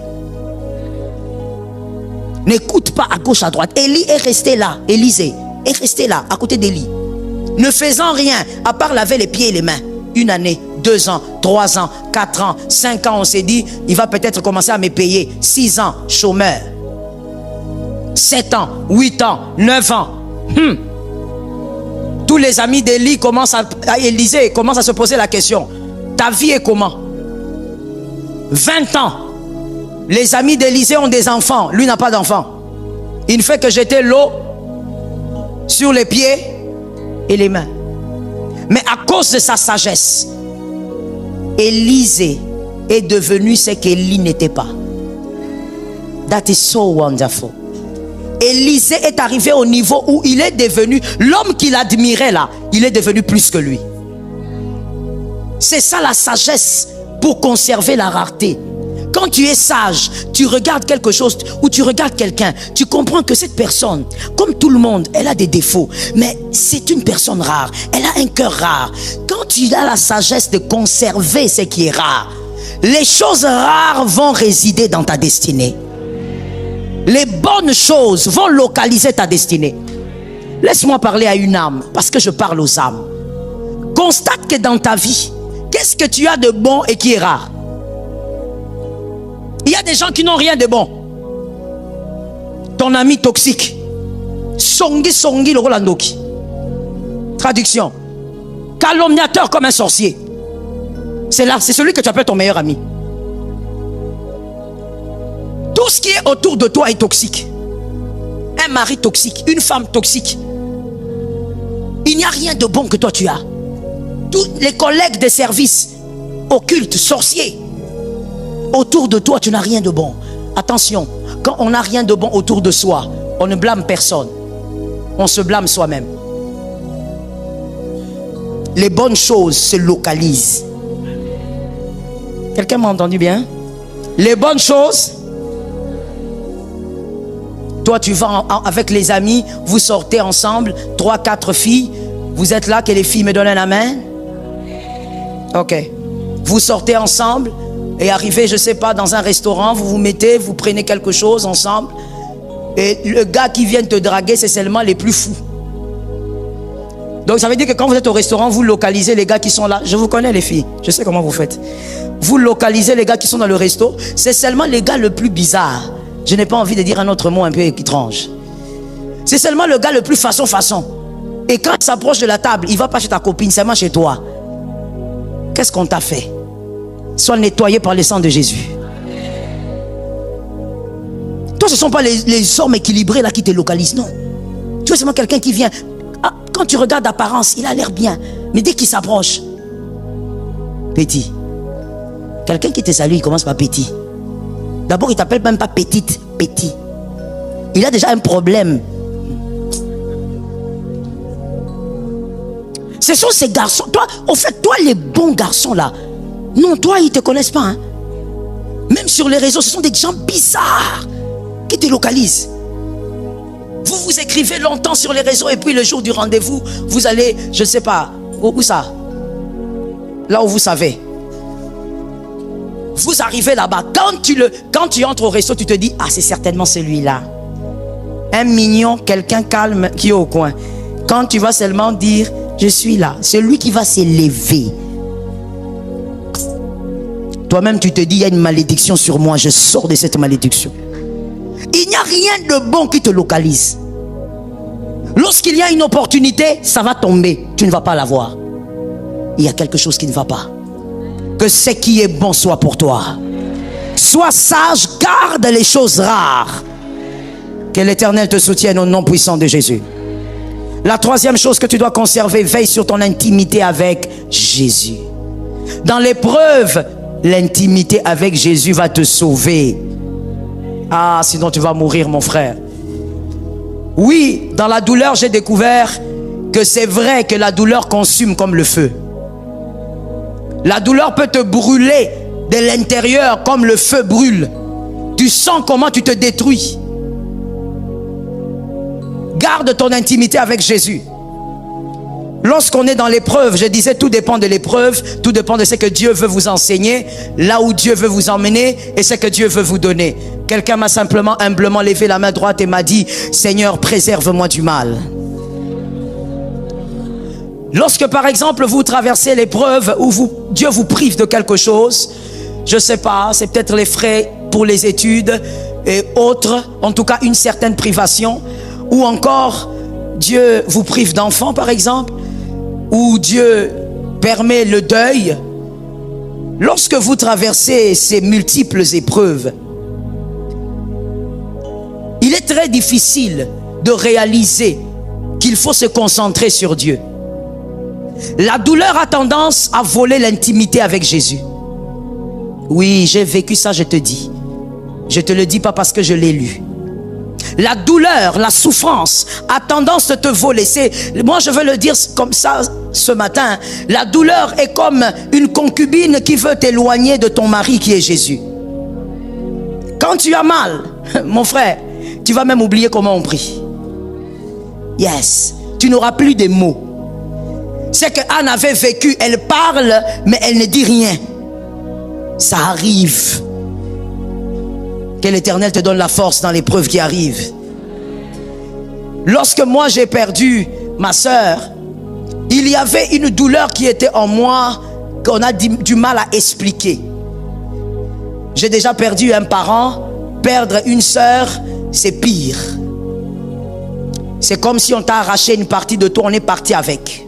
N'écoute pas à gauche, à droite. Élie est resté là. Élisée est resté là, à côté d'Élie. Ne faisant rien, à part laver les pieds et les mains. 1 année, 2 ans, 3 ans, 4 ans, 5 ans, on s'est dit, il va peut-être commencer à me payer. 6 ans, chômeur. 7 ans, 8 ans, 9 ans. Tous les amis d'Élie commencent à Élisée commencent à se poser la question. Ta vie est comment? 20 ans. Les amis d'Élisée ont des enfants. Lui n'a pas d'enfants. Il ne fait que jeter l'eau sur les pieds et les mains. Mais à cause de sa sagesse, Élisée est devenu ce qu'Élie n'était pas. That is so wonderful. Élisée est arrivé au niveau où il est devenu, l'homme qu'il admirait là, il est devenu plus que lui. C'est ça la sagesse pour conserver la rareté. Quand tu es sage, tu regardes quelque chose ou tu regardes quelqu'un, tu comprends que cette personne, comme tout le monde, elle a des défauts, mais c'est une personne rare, elle a un cœur rare. Quand tu as la sagesse de conserver ce qui est rare, les choses rares vont résider dans ta destinée. Les bonnes choses vont localiser ta destinée. Laisse-moi parler à une âme, parce que je parle aux âmes. Constate que dans ta vie, qu'est-ce que tu as de bon et qui est rare? Il y a des gens qui n'ont rien de bon. Ton ami toxique. Songi songi le Rolandoki. Traduction. Calomniateur comme un sorcier. C'est celui que tu appelles ton meilleur ami. Tout ce qui est autour de toi est toxique. Un mari toxique, une femme toxique. Il n'y a rien de bon que toi tu as. Tous les collègues de service, occultes, sorciers. Autour de toi, tu n'as rien de bon. Attention, quand on n'a rien de bon autour de soi, on ne blâme personne. On se blâme soi-même. Les bonnes choses se localisent. Quelqu'un m'a entendu bien? Les bonnes choses. Toi, tu vas avec les amis, vous sortez ensemble, 3, 4 filles. Vous êtes là, que les filles me donnent un amen? Ok. Vous sortez ensemble et arrivez, je ne sais pas, dans un restaurant, vous vous mettez, vous prenez quelque chose ensemble. Et le gars qui vient te draguer, c'est seulement les plus fous. Donc ça veut dire que quand vous êtes au restaurant, vous localisez les gars qui sont là. Je vous connais les filles, je sais comment vous faites. Vous localisez les gars qui sont dans le resto. C'est seulement les gars le plus bizarre. Je n'ai pas envie de dire un autre mot un peu étrange. C'est seulement le gars le plus façon. Et quand il s'approche de la table, il ne va pas chez ta copine, seulement chez toi. Qu'est-ce qu'on t'a fait? Sois nettoyé par le sang de Jésus. Toi, ce ne sont pas les hommes équilibrés là qui te localisent, non. Tu es seulement quelqu'un qui vient. Ah, quand tu regardes l'apparence, il a l'air bien. Mais dès qu'il s'approche, petit. Quelqu'un qui te salue, il commence par petit. D'abord, il ne t'appelle même pas petite, petit. Il a déjà un problème. Ce sont ces garçons. Toi, au fait, toi, les bons garçons là. Non, toi, ils ne te connaissent pas. Hein? Même sur les réseaux, ce sont des gens bizarres qui te localisent. Vous vous écrivez longtemps sur les réseaux et puis le jour du rendez-vous, vous allez, je ne sais pas, où ça? Là où vous savez. Vous arrivez là-bas. Quand tu entres au resto, tu te dis, ah, c'est certainement celui-là. Un mignon, quelqu'un calme qui est au coin. Quand tu vas seulement dire, je suis là, celui qui va s'élever. Toi-même, tu te dis, il y a une malédiction sur moi, je sors de cette malédiction. Il n'y a rien de bon qui te localise. Lorsqu'il y a une opportunité, ça va tomber. Tu ne vas pas l'avoir. Il y a quelque chose qui ne va pas. Que ce qui est bon soit pour toi. Sois sage, garde les choses rares. Que l'Éternel te soutienne au nom puissant de Jésus. La troisième chose que tu dois conserver, veille sur ton intimité avec Jésus. Dans l'épreuve, l'intimité avec Jésus va te sauver. Ah, sinon tu vas mourir, mon frère. Oui, dans la douleur, j'ai découvert que c'est vrai que la douleur consume comme le feu. La douleur peut te brûler de l'intérieur comme le feu brûle. Tu sens comment tu te détruis. Garde ton intimité avec Jésus. Lorsqu'on est dans l'épreuve, je disais, tout dépend de l'épreuve, tout dépend de ce que Dieu veut vous enseigner, là où Dieu veut vous emmener et ce que Dieu veut vous donner. Quelqu'un m'a simplement, humblement levé la main droite et m'a dit, Seigneur, préserve-moi du mal. Lorsque par exemple vous traversez l'épreuve où Dieu vous prive de quelque chose, je ne sais pas, c'est peut-être les frais pour les études et autres, en tout cas une certaine privation, ou encore Dieu vous prive d'enfants par exemple, où Dieu permet le deuil, lorsque vous traversez ces multiples épreuves, il est très difficile de réaliser qu'il faut se concentrer sur Dieu. La douleur a tendance à voler l'intimité avec Jésus. Oui, j'ai vécu ça, je te dis. Je te le dis pas parce que je l'ai lu. La douleur, la souffrance a tendance de te voler. Moi, je veux le dire comme ça ce matin. La douleur est comme une concubine qui veut t'éloigner de ton mari qui est Jésus. Quand tu as mal, mon frère, tu vas même oublier comment on prie. Yes, tu n'auras plus de mots. C'est que Anne avait vécu, elle parle, mais elle ne dit rien. Ça arrive. Que l'Éternel te donne la force dans l'épreuve qui arrive. Lorsque moi j'ai perdu ma sœur, il y avait une douleur qui était en moi qu'on a du mal à expliquer. J'ai déjà perdu un parent. Perdre une sœur, c'est pire. C'est comme si on t'a arraché une partie de toi, on est parti avec.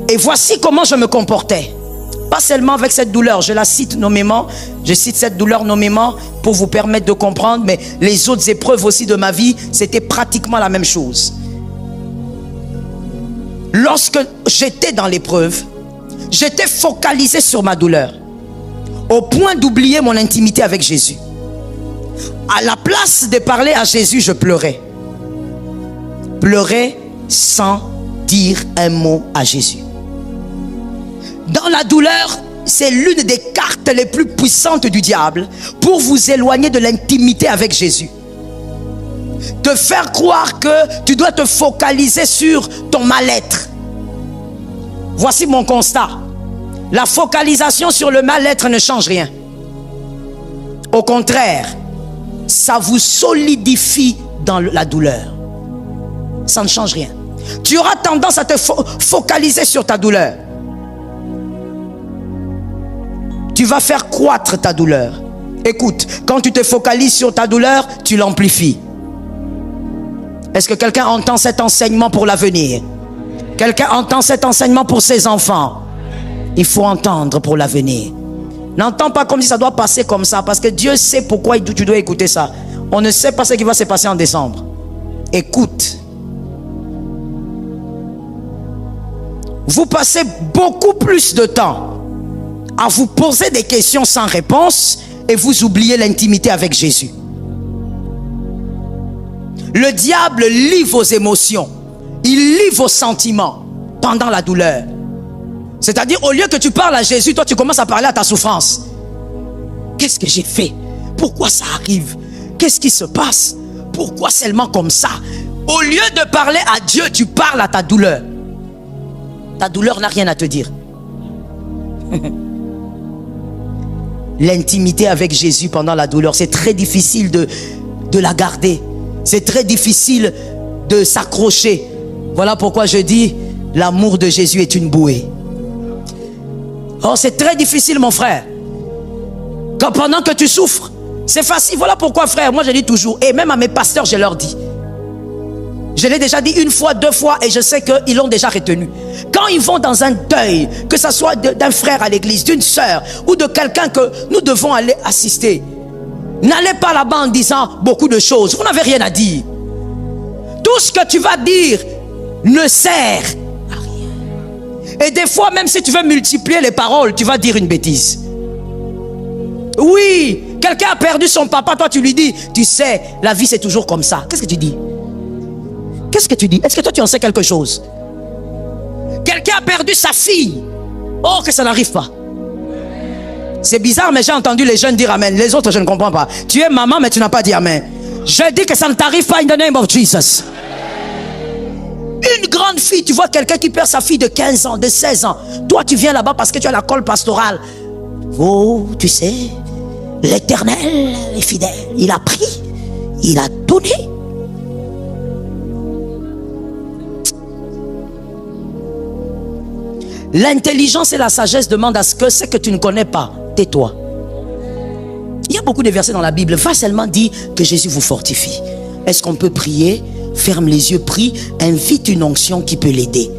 Et voici comment je me comportais. Pas seulement avec cette douleur, je la cite nommément, je cite cette douleur nommément pour vous permettre de comprendre, mais les autres épreuves aussi de ma vie, c'était pratiquement la même chose. Lorsque j'étais dans l'épreuve, j'étais focalisé sur ma douleur, au point d'oublier mon intimité avec Jésus. À la place de parler à Jésus, je pleurais. Pleurais sans dire un mot à Jésus. Dans la douleur, c'est l'une des cartes les plus puissantes du diable pour vous éloigner de l'intimité avec Jésus. Te faire croire que tu dois te focaliser sur ton mal-être. Voici mon constat. La focalisation sur le mal-être ne change rien. Au contraire, ça vous solidifie dans la douleur. Ça ne change rien. Tu auras tendance à te focaliser sur ta douleur. Tu vas faire croître ta douleur. Écoute, quand tu te focalises sur ta douleur, tu l'amplifies. Est-ce que quelqu'un entend cet enseignement pour l'avenir? Quelqu'un entend cet enseignement pour ses enfants? Il faut entendre pour l'avenir. N'entends pas comme si ça doit passer comme ça, parce que Dieu sait pourquoi tu dois écouter ça. On ne sait pas ce qui va se passer en décembre. Écoute. Vous passez beaucoup plus de temps à vous poser des questions sans réponse et vous oubliez l'intimité avec Jésus. Le diable lit vos émotions, il lit vos sentiments pendant la douleur. C'est-à-dire, au lieu que tu parles à Jésus, toi tu commences à parler à ta souffrance. Qu'est-ce que j'ai fait? Pourquoi ça arrive? Qu'est-ce qui se passe? Pourquoi seulement comme ça? Au lieu de parler à Dieu, tu parles à ta douleur. Ta douleur n'a rien à te dire. L'intimité avec Jésus pendant la douleur, c'est très difficile de la garder. C'est très difficile de s'accrocher. Voilà pourquoi je dis, l'amour de Jésus est une bouée. Oh, c'est très difficile, mon frère. Quand pendant que tu souffres, c'est facile. Voilà pourquoi, frère, moi je dis toujours, et même à mes pasteurs, je leur dis. Je l'ai déjà dit une fois, deux fois, et je sais qu'ils l'ont déjà retenu. Quand ils vont dans un deuil, que ce soit d'un frère à l'église, d'une sœur, ou de quelqu'un que nous devons aller assister, n'allez pas là-bas en disant beaucoup de choses. Vous n'avez rien à dire. Tout ce que tu vas dire ne sert à rien. Et des fois, même si tu veux multiplier les paroles, tu vas dire une bêtise. Oui, quelqu'un a perdu son papa, toi tu lui dis, tu sais, la vie c'est toujours comme ça. Qu'est-ce que tu dis? Qu'est-ce que tu dis? Est-ce que toi tu en sais quelque chose? Quelqu'un a perdu sa fille. Oh, que ça n'arrive pas. C'est bizarre, mais j'ai entendu les jeunes dire amen. Les autres, je ne comprends pas. Tu es maman, mais tu n'as pas dit amen. Je dis que ça ne t'arrive pas in the name of Jesus. Une grande fille, tu vois quelqu'un qui perd sa fille de 15 ans, de 16 ans. Toi, tu viens là-bas parce que tu as la colle pastorale. Oh, tu sais, l'Éternel est fidèle. Il a pris, il a donné. L'intelligence et la sagesse demandent à ce que tu ne connais pas, tais-toi. Il y a beaucoup de versets dans la Bible. Va seulement dire que Jésus vous fortifie. Est-ce qu'on peut prier? Ferme les yeux, prie, invite une onction qui peut l'aider.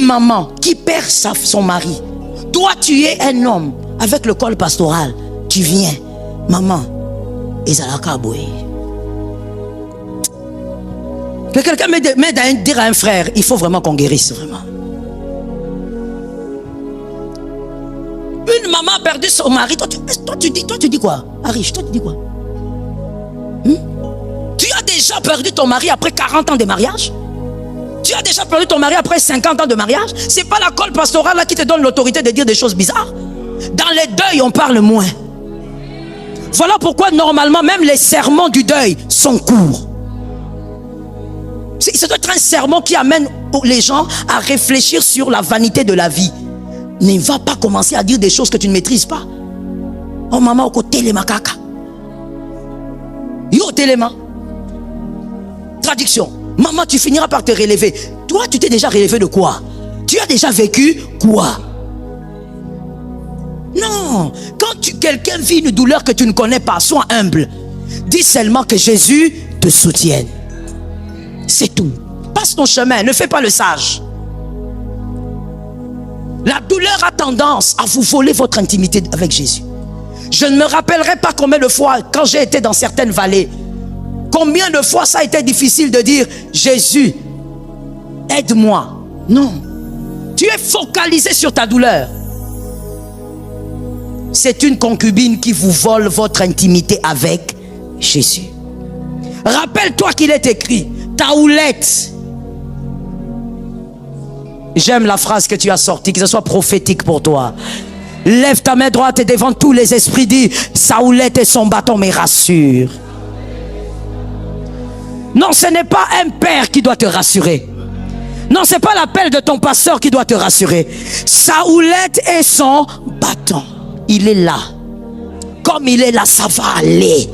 Une maman qui perd son mari. Toi, tu es un homme avec le col pastoral. Tu viens, maman, Ezalakaboué. Que quelqu'un m'aide à dire à un frère, il faut vraiment qu'on guérisse, vraiment. Une maman a perdu son mari. Toi, tu dis quoi? Arish, toi, tu dis quoi? Tu as déjà perdu ton mari après 40 ans de mariage? Tu as déjà perdu ton mari après 50 ans de mariage? C'est pas la colle pastorale là qui te donne l'autorité de dire des choses bizarres. Dans les deuils, on parle moins. Voilà pourquoi normalement même les sermons du deuil sont courts. C'est doit être un sermon qui amène les gens à réfléchir sur la vanité de la vie. Ne va pas commencer à dire des choses que tu ne maîtrises pas. Oh maman, au côté les macaques. Yo téléma. Traduction. Maman, tu finiras par te relever. Toi, tu t'es déjà relevé de quoi? Tu as déjà vécu quoi? Non. Quand quelqu'un vit une douleur que tu ne connais pas, sois humble. Dis seulement que Jésus te soutienne. C'est tout. Passe ton chemin, ne fais pas le sage. La douleur a tendance à vous voler votre intimité avec Jésus. Je ne me rappellerai pas combien de fois, quand j'ai été dans certaines vallées, combien de fois ça a été difficile de dire Jésus, aide-moi. Non. Tu es focalisé sur ta douleur. C'est une concubine qui vous vole votre intimité avec Jésus. Rappelle-toi qu'il est écrit, ta houlette. J'aime la phrase que tu as sortie, que ce soit prophétique pour toi. Lève ta main droite et devant tous les esprits dis, sa houlette et son bâton me rassurent. Non, ce n'est pas un père qui doit te rassurer. Non, ce n'est pas l'appel de ton pasteur qui doit te rassurer. Sa houlette et son bâton. Il est là. Comme il est là, ça va aller.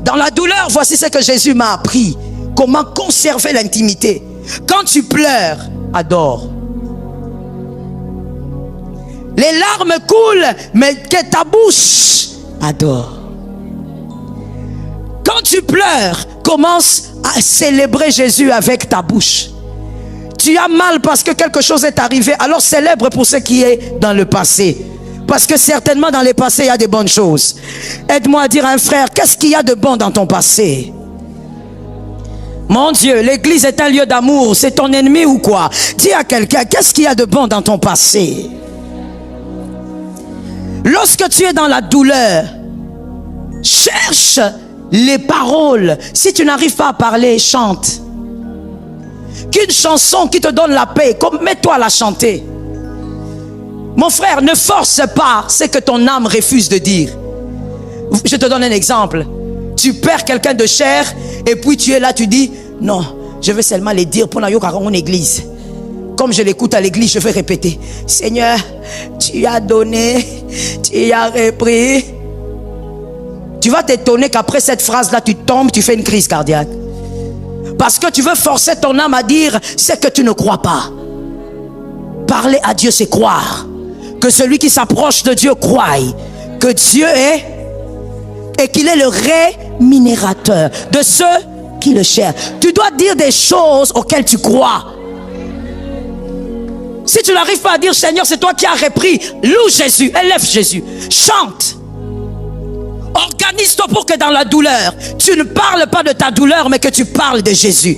Dans la douleur, voici ce que Jésus m'a appris. Comment conserver l'intimité. Quand tu pleures, adore. Les larmes coulent, mais que ta bouche adore. Quand tu pleures, commence à célébrer Jésus avec ta bouche. Tu as mal parce que quelque chose est arrivé, alors célèbre pour ce qui est dans le passé. Parce que certainement dans le passé, il y a des bonnes choses. Aide-moi à dire à un frère, qu'est-ce qu'il y a de bon dans ton passé? Mon Dieu, l'église est un lieu d'amour. C'est ton ennemi ou quoi? Dis à quelqu'un, qu'est-ce qu'il y a de bon dans ton passé? Lorsque tu es dans la douleur, cherche les paroles. Si tu n'arrives pas à parler, chante. Qu'une chanson qui te donne la paix, mets-toi à la chanter. Mon frère, ne force pas ce que ton âme refuse de dire. Je te donne un exemple. Tu perds quelqu'un de cher et puis tu es là, tu dis non, je vais seulement les dire pour la église. Comme je l'écoute à l'église, je vais répéter, Seigneur, tu as donné, tu as repris. Tu vas t'étonner qu'après cette phrase-là, tu tombes, tu fais une crise cardiaque. Parce que tu veux forcer ton âme à dire ce que tu ne crois pas. Parler à Dieu, c'est croire. Que celui qui s'approche de Dieu croie que Dieu est et qu'il est le rémunérateur de ceux qui le cherchent. Tu dois dire des choses auxquelles tu crois. Si tu n'arrives pas à dire Seigneur, c'est toi qui as repris, loue Jésus, élève Jésus, chante. Organise-toi pour que dans la douleur, tu ne parles pas de ta douleur, mais que tu parles de Jésus.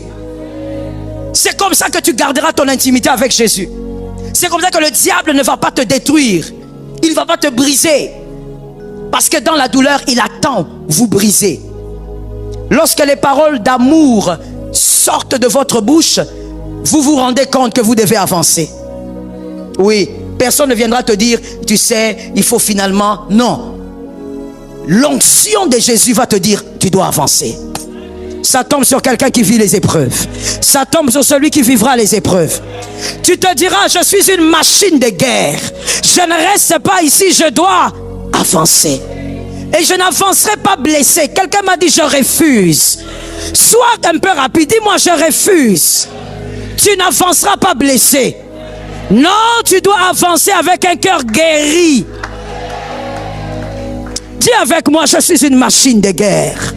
C'est comme ça que tu garderas ton intimité avec Jésus. C'est comme ça que le diable ne va pas te détruire. Il ne va pas te briser. Parce que dans la douleur, il attend vous briser. Lorsque les paroles d'amour sortent de votre bouche, vous vous rendez compte que vous devez avancer. Oui, personne ne viendra te dire, tu sais, il faut finalement... Non. L'onction de Jésus va te dire, tu dois avancer. Ça tombe sur quelqu'un qui vit les épreuves. Ça tombe sur celui qui vivra les épreuves. Tu te diras, je suis une machine de guerre. Je ne reste pas ici, je dois avancer. Et je n'avancerai pas blessé. Quelqu'un m'a dit, je refuse. Sois un peu rapide, dis-moi, je refuse. Tu n'avanceras pas blessé. Non, tu dois avancer avec un cœur guéri. Dis avec moi, je suis une machine de guerre.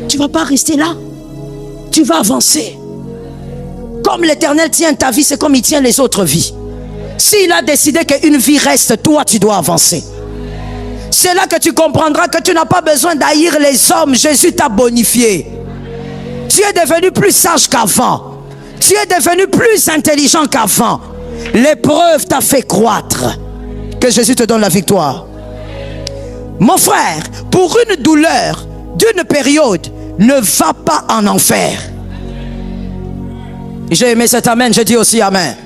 Tu ne vas pas rester là. Tu vas avancer. Comme l'Éternel tient ta vie, c'est comme il tient les autres vies. S'il a décidé qu'une vie reste, toi tu dois avancer. C'est là que tu comprendras que tu n'as pas besoin d'haïr les hommes. Jésus t'a bonifié. Tu es devenu plus sage qu'avant. Tu es devenu plus intelligent qu'avant. L'épreuve t'a fait croître. Que Jésus te donne la victoire. Mon frère, pour une douleur d'une période, ne va pas en enfer. J'ai aimé cet amen, je dis aussi amen.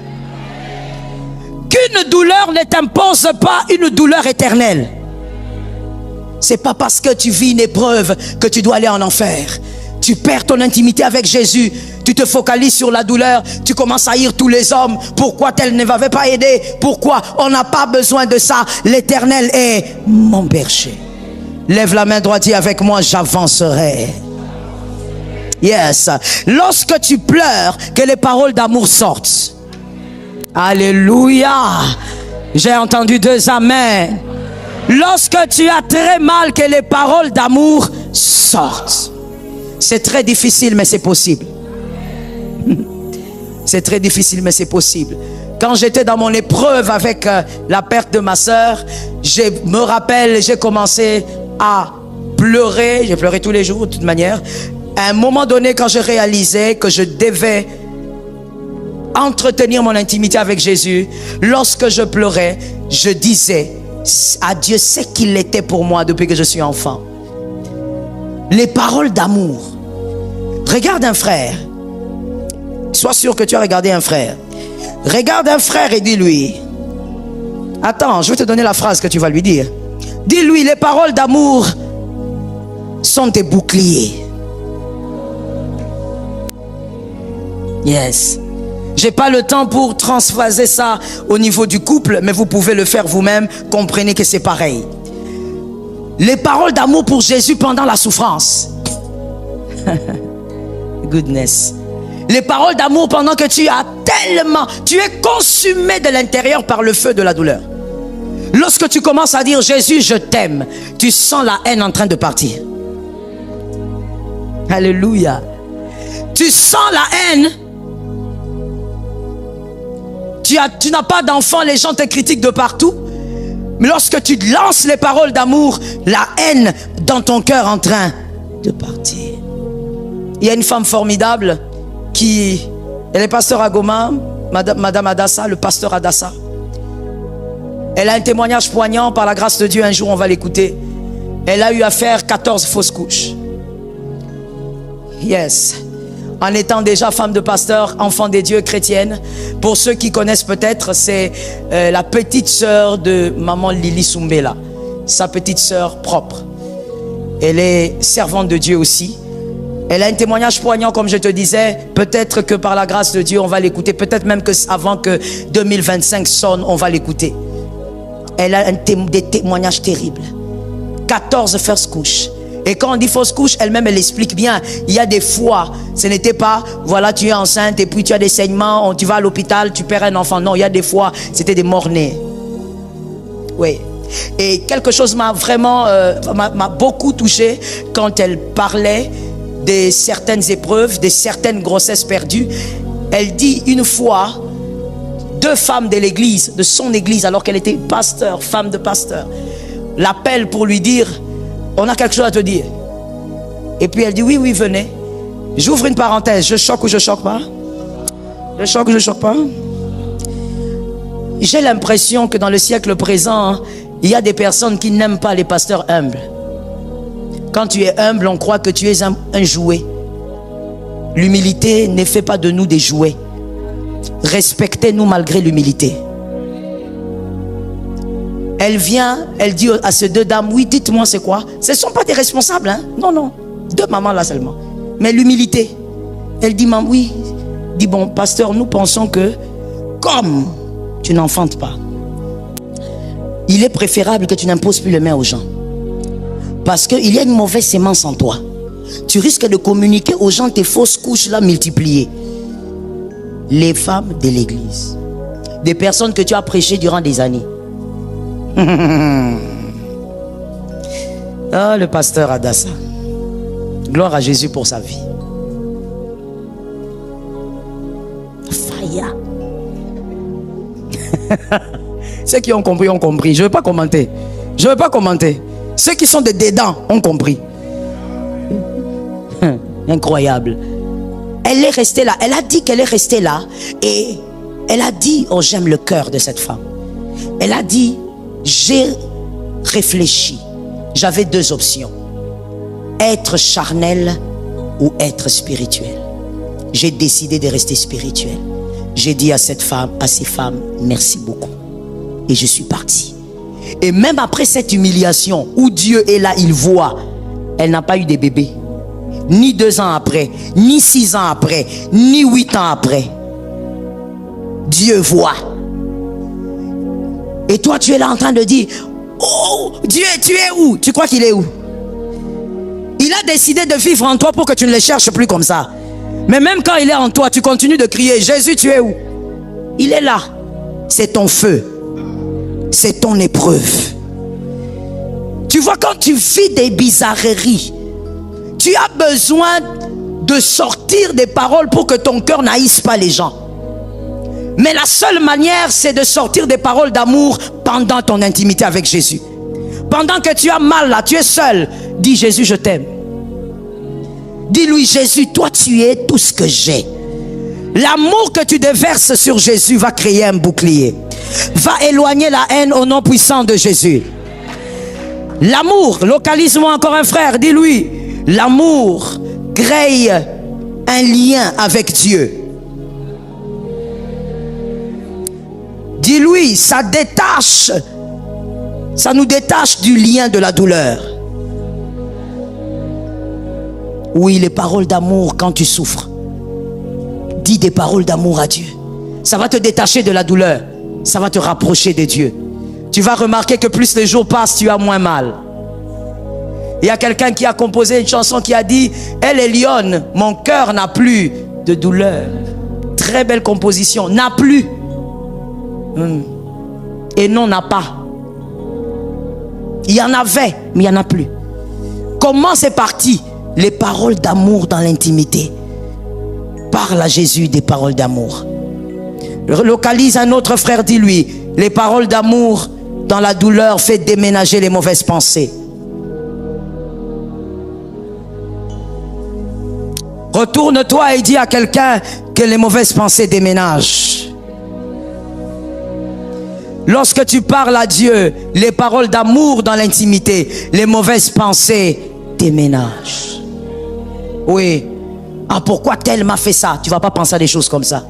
Qu'une douleur ne t'impose pas une douleur éternelle. C'est pas parce que tu vis une épreuve que tu dois aller en enfer. Tu perds ton intimité avec Jésus. Tu te focalises sur la douleur. Tu commences à haïr tous les hommes. Pourquoi tel ne m'avait pas aidé? Pourquoi? On n'a pas besoin de ça. L'Éternel est mon berger. Lève la main droite, dis avec moi, j'avancerai. Yes. Lorsque tu pleures, que les paroles d'amour sortent. Alléluia. J'ai entendu 2 amen. Lorsque tu as très mal, que les paroles d'amour sortent. C'est très difficile, mais c'est possible. C'est très difficile, mais c'est possible. Quand j'étais dans mon épreuve avec la perte de ma sœur, je me rappelle, j'ai commencé à pleurer. J'ai pleuré tous les jours, de toute manière. À un moment donné, quand je réalisais que je devais entretenir mon intimité avec Jésus, lorsque je pleurais, je disais à Dieu ce qu'il était pour moi depuis que je suis enfant. Les paroles d'amour. Regarde un frère. Sois sûr que tu as regardé un frère. Regarde un frère et dis-lui. Attends, je vais te donner la phrase que tu vas lui dire. Dis-lui, les paroles d'amour sont des boucliers. Yes. J'ai pas le temps pour transvaser ça au niveau du couple, mais vous pouvez le faire vous-même. Comprenez que c'est pareil. Les paroles d'amour pour Jésus pendant la souffrance. Goodness. Les paroles d'amour pendant que tu es consumé de l'intérieur par le feu de la douleur. Lorsque tu commences à dire Jésus, je t'aime, tu sens la haine en train de partir. Alléluia. Tu sens la haine. Tu n'as pas d'enfant, les gens te critiquent de partout. Mais lorsque tu lances les paroles d'amour, la haine dans ton cœur en train de partir. Il y a une femme formidable elle est pasteur à Goma, Madame Adassa, le pasteur Adassa. Elle a un témoignage poignant par la grâce de Dieu. Un jour, on va l'écouter. Elle a eu à faire 14 fausses couches. Yes. En étant déjà femme de pasteur, enfant des dieux, chrétienne. Pour ceux qui connaissent peut-être, c'est la petite sœur de maman Lili Soumbela. Sa petite sœur propre. Elle est servante de Dieu aussi. Elle a un témoignage poignant, comme je te disais. Peut-être que par la grâce de Dieu, on va l'écouter. Peut-être même que avant que 2025 sonne, on va l'écouter. Elle a des témoignages terribles. 14 fausses couches. Et quand on dit fausse couche, elle-même, elle explique bien. Il y a des fois, ce n'était pas, voilà, tu es enceinte et puis tu as des saignements, tu vas à l'hôpital, tu perds un enfant. Non, il y a des fois, c'était des morts-nés. Oui. Et quelque chose m'a vraiment, m'a beaucoup touché quand elle parlait de certaines épreuves, de certaines grossesses perdues. Elle dit une fois, 2 femmes de l'église, de son église, alors qu'elle était pasteur, femme de pasteur, l'appellent pour lui dire, on a quelque chose à te dire. Et puis elle dit, oui, venez. J'ouvre une parenthèse, je choque ou je choque pas? Je choque ou je choque pas? J'ai l'impression que dans le siècle présent, il y a des personnes qui n'aiment pas les pasteurs humbles. Quand tu es humble, on croit que tu es un jouet. L'humilité ne fait pas de nous des jouets. Respectez-nous malgré l'humilité. Elle vient, elle dit à ces 2 dames, oui, dites-moi c'est quoi? Ce ne sont pas des responsables, hein? Non. 2 mamans là seulement. Mais l'humilité. Elle dit, maman, oui. Dit, bon, pasteur, nous pensons que comme tu n'enfantes pas, il est préférable que tu n'imposes plus les mains aux gens. Parce qu'il y a une mauvaise sémence en toi. Tu risques de communiquer aux gens tes fausses couches là multipliées. Les femmes de l'église. Des personnes que tu as prêchées durant des années. Ah, le pasteur Adassa. Gloire à Jésus pour sa vie. Ceux qui ont compris ont compris. Je ne vais pas commenter. Je ne vais pas commenter. Ceux qui sont dedans ont compris. Incroyable. Elle est restée là. Elle a dit qu'elle est restée là. Et elle a dit, oh j'aime le cœur de cette femme. Elle a dit, j'ai réfléchi. J'avais deux options. Être charnel ou être spirituel. J'ai décidé de rester spirituel. J'ai dit à cette femme, à ces femmes, merci beaucoup. Et je suis parti. Et même après cette humiliation où Dieu est là, il voit, elle n'a pas eu de bébé. Ni 2 ans après, ni 6 ans après, ni 8 ans après. Dieu voit. Et toi, tu es là en train de dire, oh, Dieu, tu es où? Tu crois qu'il est où? Il a décidé de vivre en toi pour que tu ne le cherches plus comme ça. Mais même quand il est en toi, tu continues de crier, Jésus, tu es où? Il est là. C'est ton feu. C'est ton épreuve. Tu vois, quand tu vis des bizarreries, tu as besoin de sortir des paroles pour que ton cœur n'haïsse pas les gens. Mais la seule manière, c'est de sortir des paroles d'amour pendant ton intimité avec Jésus. Pendant que tu as mal là, tu es seul, dis Jésus, je t'aime. Dis-lui, Jésus, toi tu es tout ce que j'ai. L'amour que tu déverses sur Jésus va créer un bouclier. Va éloigner la haine au nom puissant de Jésus. L'amour, localise-moi encore un frère, dis-lui, l'amour crée un lien avec Dieu. Dis-lui, ça nous détache du lien de la douleur. Oui, les paroles d'amour quand tu souffres. Dis des paroles d'amour à Dieu. Ça va te détacher de la douleur. Ça va te rapprocher de Dieu. Tu vas remarquer que plus les jours passent, tu as moins mal. Il y a quelqu'un qui a composé une chanson qui a dit, elle est lionne, mon cœur n'a plus de douleur. Très belle composition. N'a plus. Et non, n'a pas. Il y en avait, mais il n'y en a plus. Comment c'est parti? Les paroles d'amour dans l'intimité. Parle à Jésus des paroles d'amour. Localise un autre frère, dis-lui, les paroles d'amour dans la douleur fait déménager les mauvaises pensées. Retourne-toi et dis à quelqu'un que les mauvaises pensées déménagent. Lorsque tu parles à Dieu, les paroles d'amour dans l'intimité, les mauvaises pensées déménagent. Oui. Ah, pourquoi tel m'a fait ça? Tu ne vas pas penser à des choses comme ça.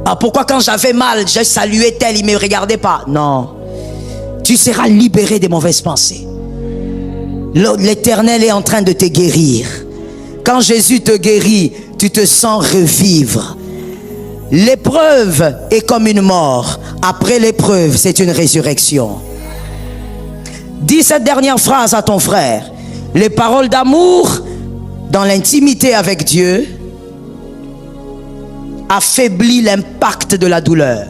Ah, pourquoi quand j'avais mal, j'ai salué tel, il ne me regardait pas? Non. Tu seras libéré des mauvaises pensées. L'Éternel est en train de te guérir. Quand Jésus te guérit, tu te sens revivre. L'épreuve est comme une mort. Après l'épreuve, c'est une résurrection. Dis cette dernière phrase à ton frère. Les paroles d'amour dans l'intimité avec Dieu affaiblit l'impact de la douleur.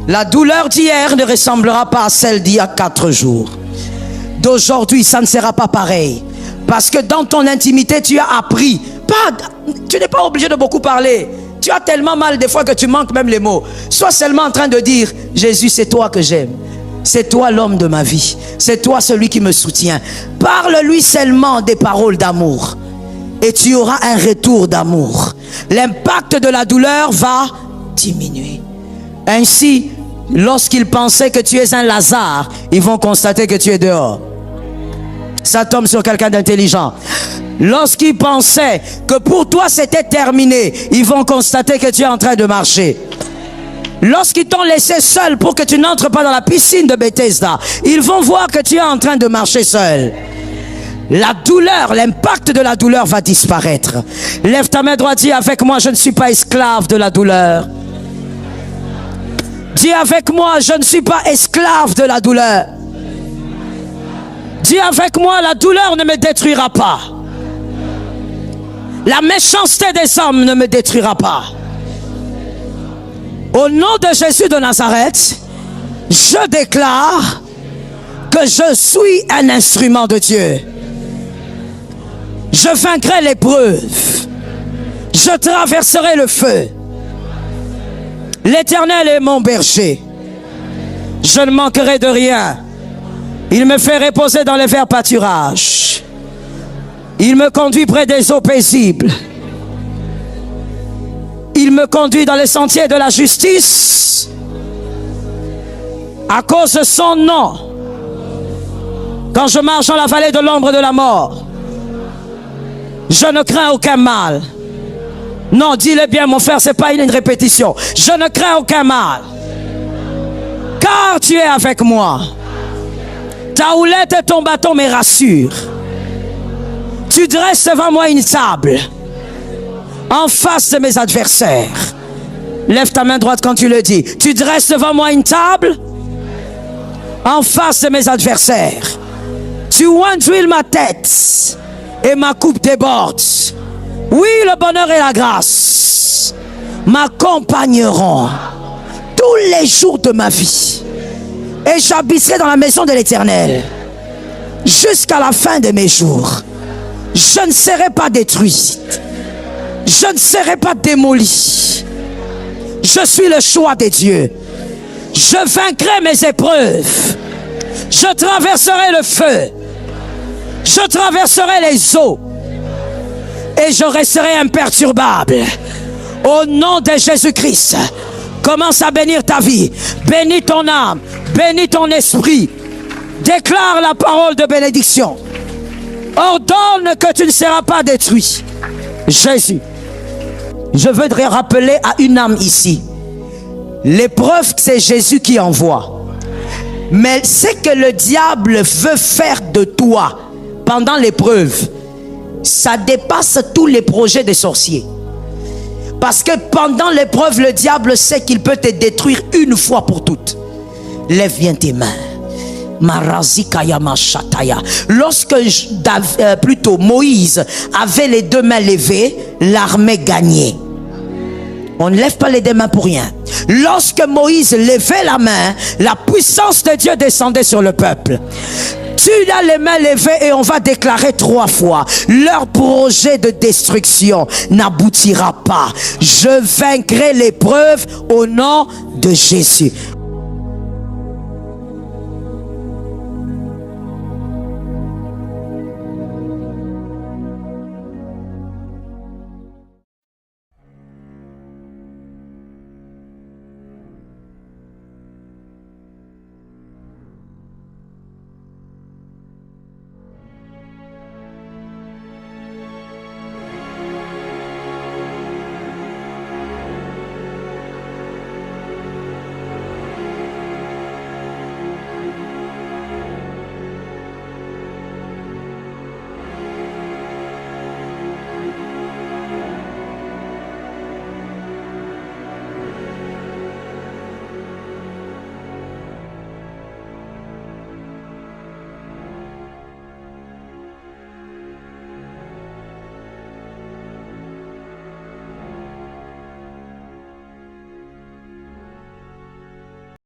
La douleur d'hier ne ressemblera pas à celle d'il y a 4 jours. D'aujourd'hui, ça ne sera pas pareil. Parce que dans ton intimité, tu as appris. Tu n'es pas obligé de beaucoup parler. Tu as tellement mal des fois que tu manques même les mots. Sois seulement en train de dire, Jésus, c'est toi que j'aime. C'est toi l'homme de ma vie. C'est toi celui qui me soutient. Parle-lui seulement des paroles d'amour. Et tu auras un retour d'amour. L'impact de la douleur va diminuer. Ainsi, lorsqu'ils pensaient que tu es un Lazare, ils vont constater que tu es dehors. Ça tombe sur quelqu'un d'intelligent. Lorsqu'ils pensaient que pour toi c'était terminé, ils vont constater que tu es en train de marcher. Lorsqu'ils t'ont laissé seul pour que tu n'entres pas dans la piscine de Bethesda, ils vont voir que tu es en train de marcher seul. La douleur, l'impact de la douleur va disparaître. Lève ta main droite, dis avec moi, je ne suis pas esclave de la douleur. Dis avec moi, je ne suis pas esclave de la douleur. Dis avec moi, la douleur ne me détruira pas. La méchanceté des hommes ne me détruira pas. Au nom de Jésus de Nazareth, je déclare que je suis un instrument de Dieu. Je vaincrai l'épreuve. Je traverserai le feu. L'Éternel est mon berger. Je ne manquerai de rien. Il me fait reposer dans les verts pâturages. Il me conduit près des eaux paisibles. Il me conduit dans les sentiers de la justice. À cause de son nom. Quand je marche dans la vallée de l'ombre de la mort, je ne crains aucun mal. Non, dis-le bien mon frère, ce n'est pas une répétition. Je ne crains aucun mal. Car tu es avec moi. Ta houlette et ton bâton me rassurent. Tu dresses devant moi une table en face de mes adversaires. Lève ta main droite quand tu le dis. Tu dresses devant moi une table en face de mes adversaires. Tu ointuiles ma tête et ma coupe déborde. Oui, le bonheur et la grâce m'accompagneront tous les jours de ma vie. Et j'habiterai dans la maison de l'Éternel jusqu'à la fin de mes jours. Je ne serai pas détruite. Je ne serai pas démolie. Je suis le choix de Dieu. Je vaincrai mes épreuves. Je traverserai le feu. Je traverserai les eaux. Et je resterai imperturbable. Au nom de Jésus-Christ, commence à bénir ta vie. Bénis ton âme. Bénis ton esprit. Déclare la parole de bénédiction. Ordonne que tu ne seras pas détruit. Jésus. Je veux te rappeler à une âme ici. L'épreuve, c'est Jésus qui envoie. Mais ce que le diable veut faire de toi pendant l'épreuve, ça dépasse tous les projets des sorciers. Parce que pendant l'épreuve, le diable sait qu'il peut te détruire une fois pour toutes. Lève bien tes mains. Lorsque Moïse avait les deux mains levées, l'armée gagnait. On ne lève pas les deux mains pour rien. Lorsque Moïse levait la main, la puissance de Dieu descendait sur le peuple. Tu as les mains levées et on va déclarer 3 fois: leur projet de destruction n'aboutira pas. Je vaincrai l'épreuve au nom de Jésus.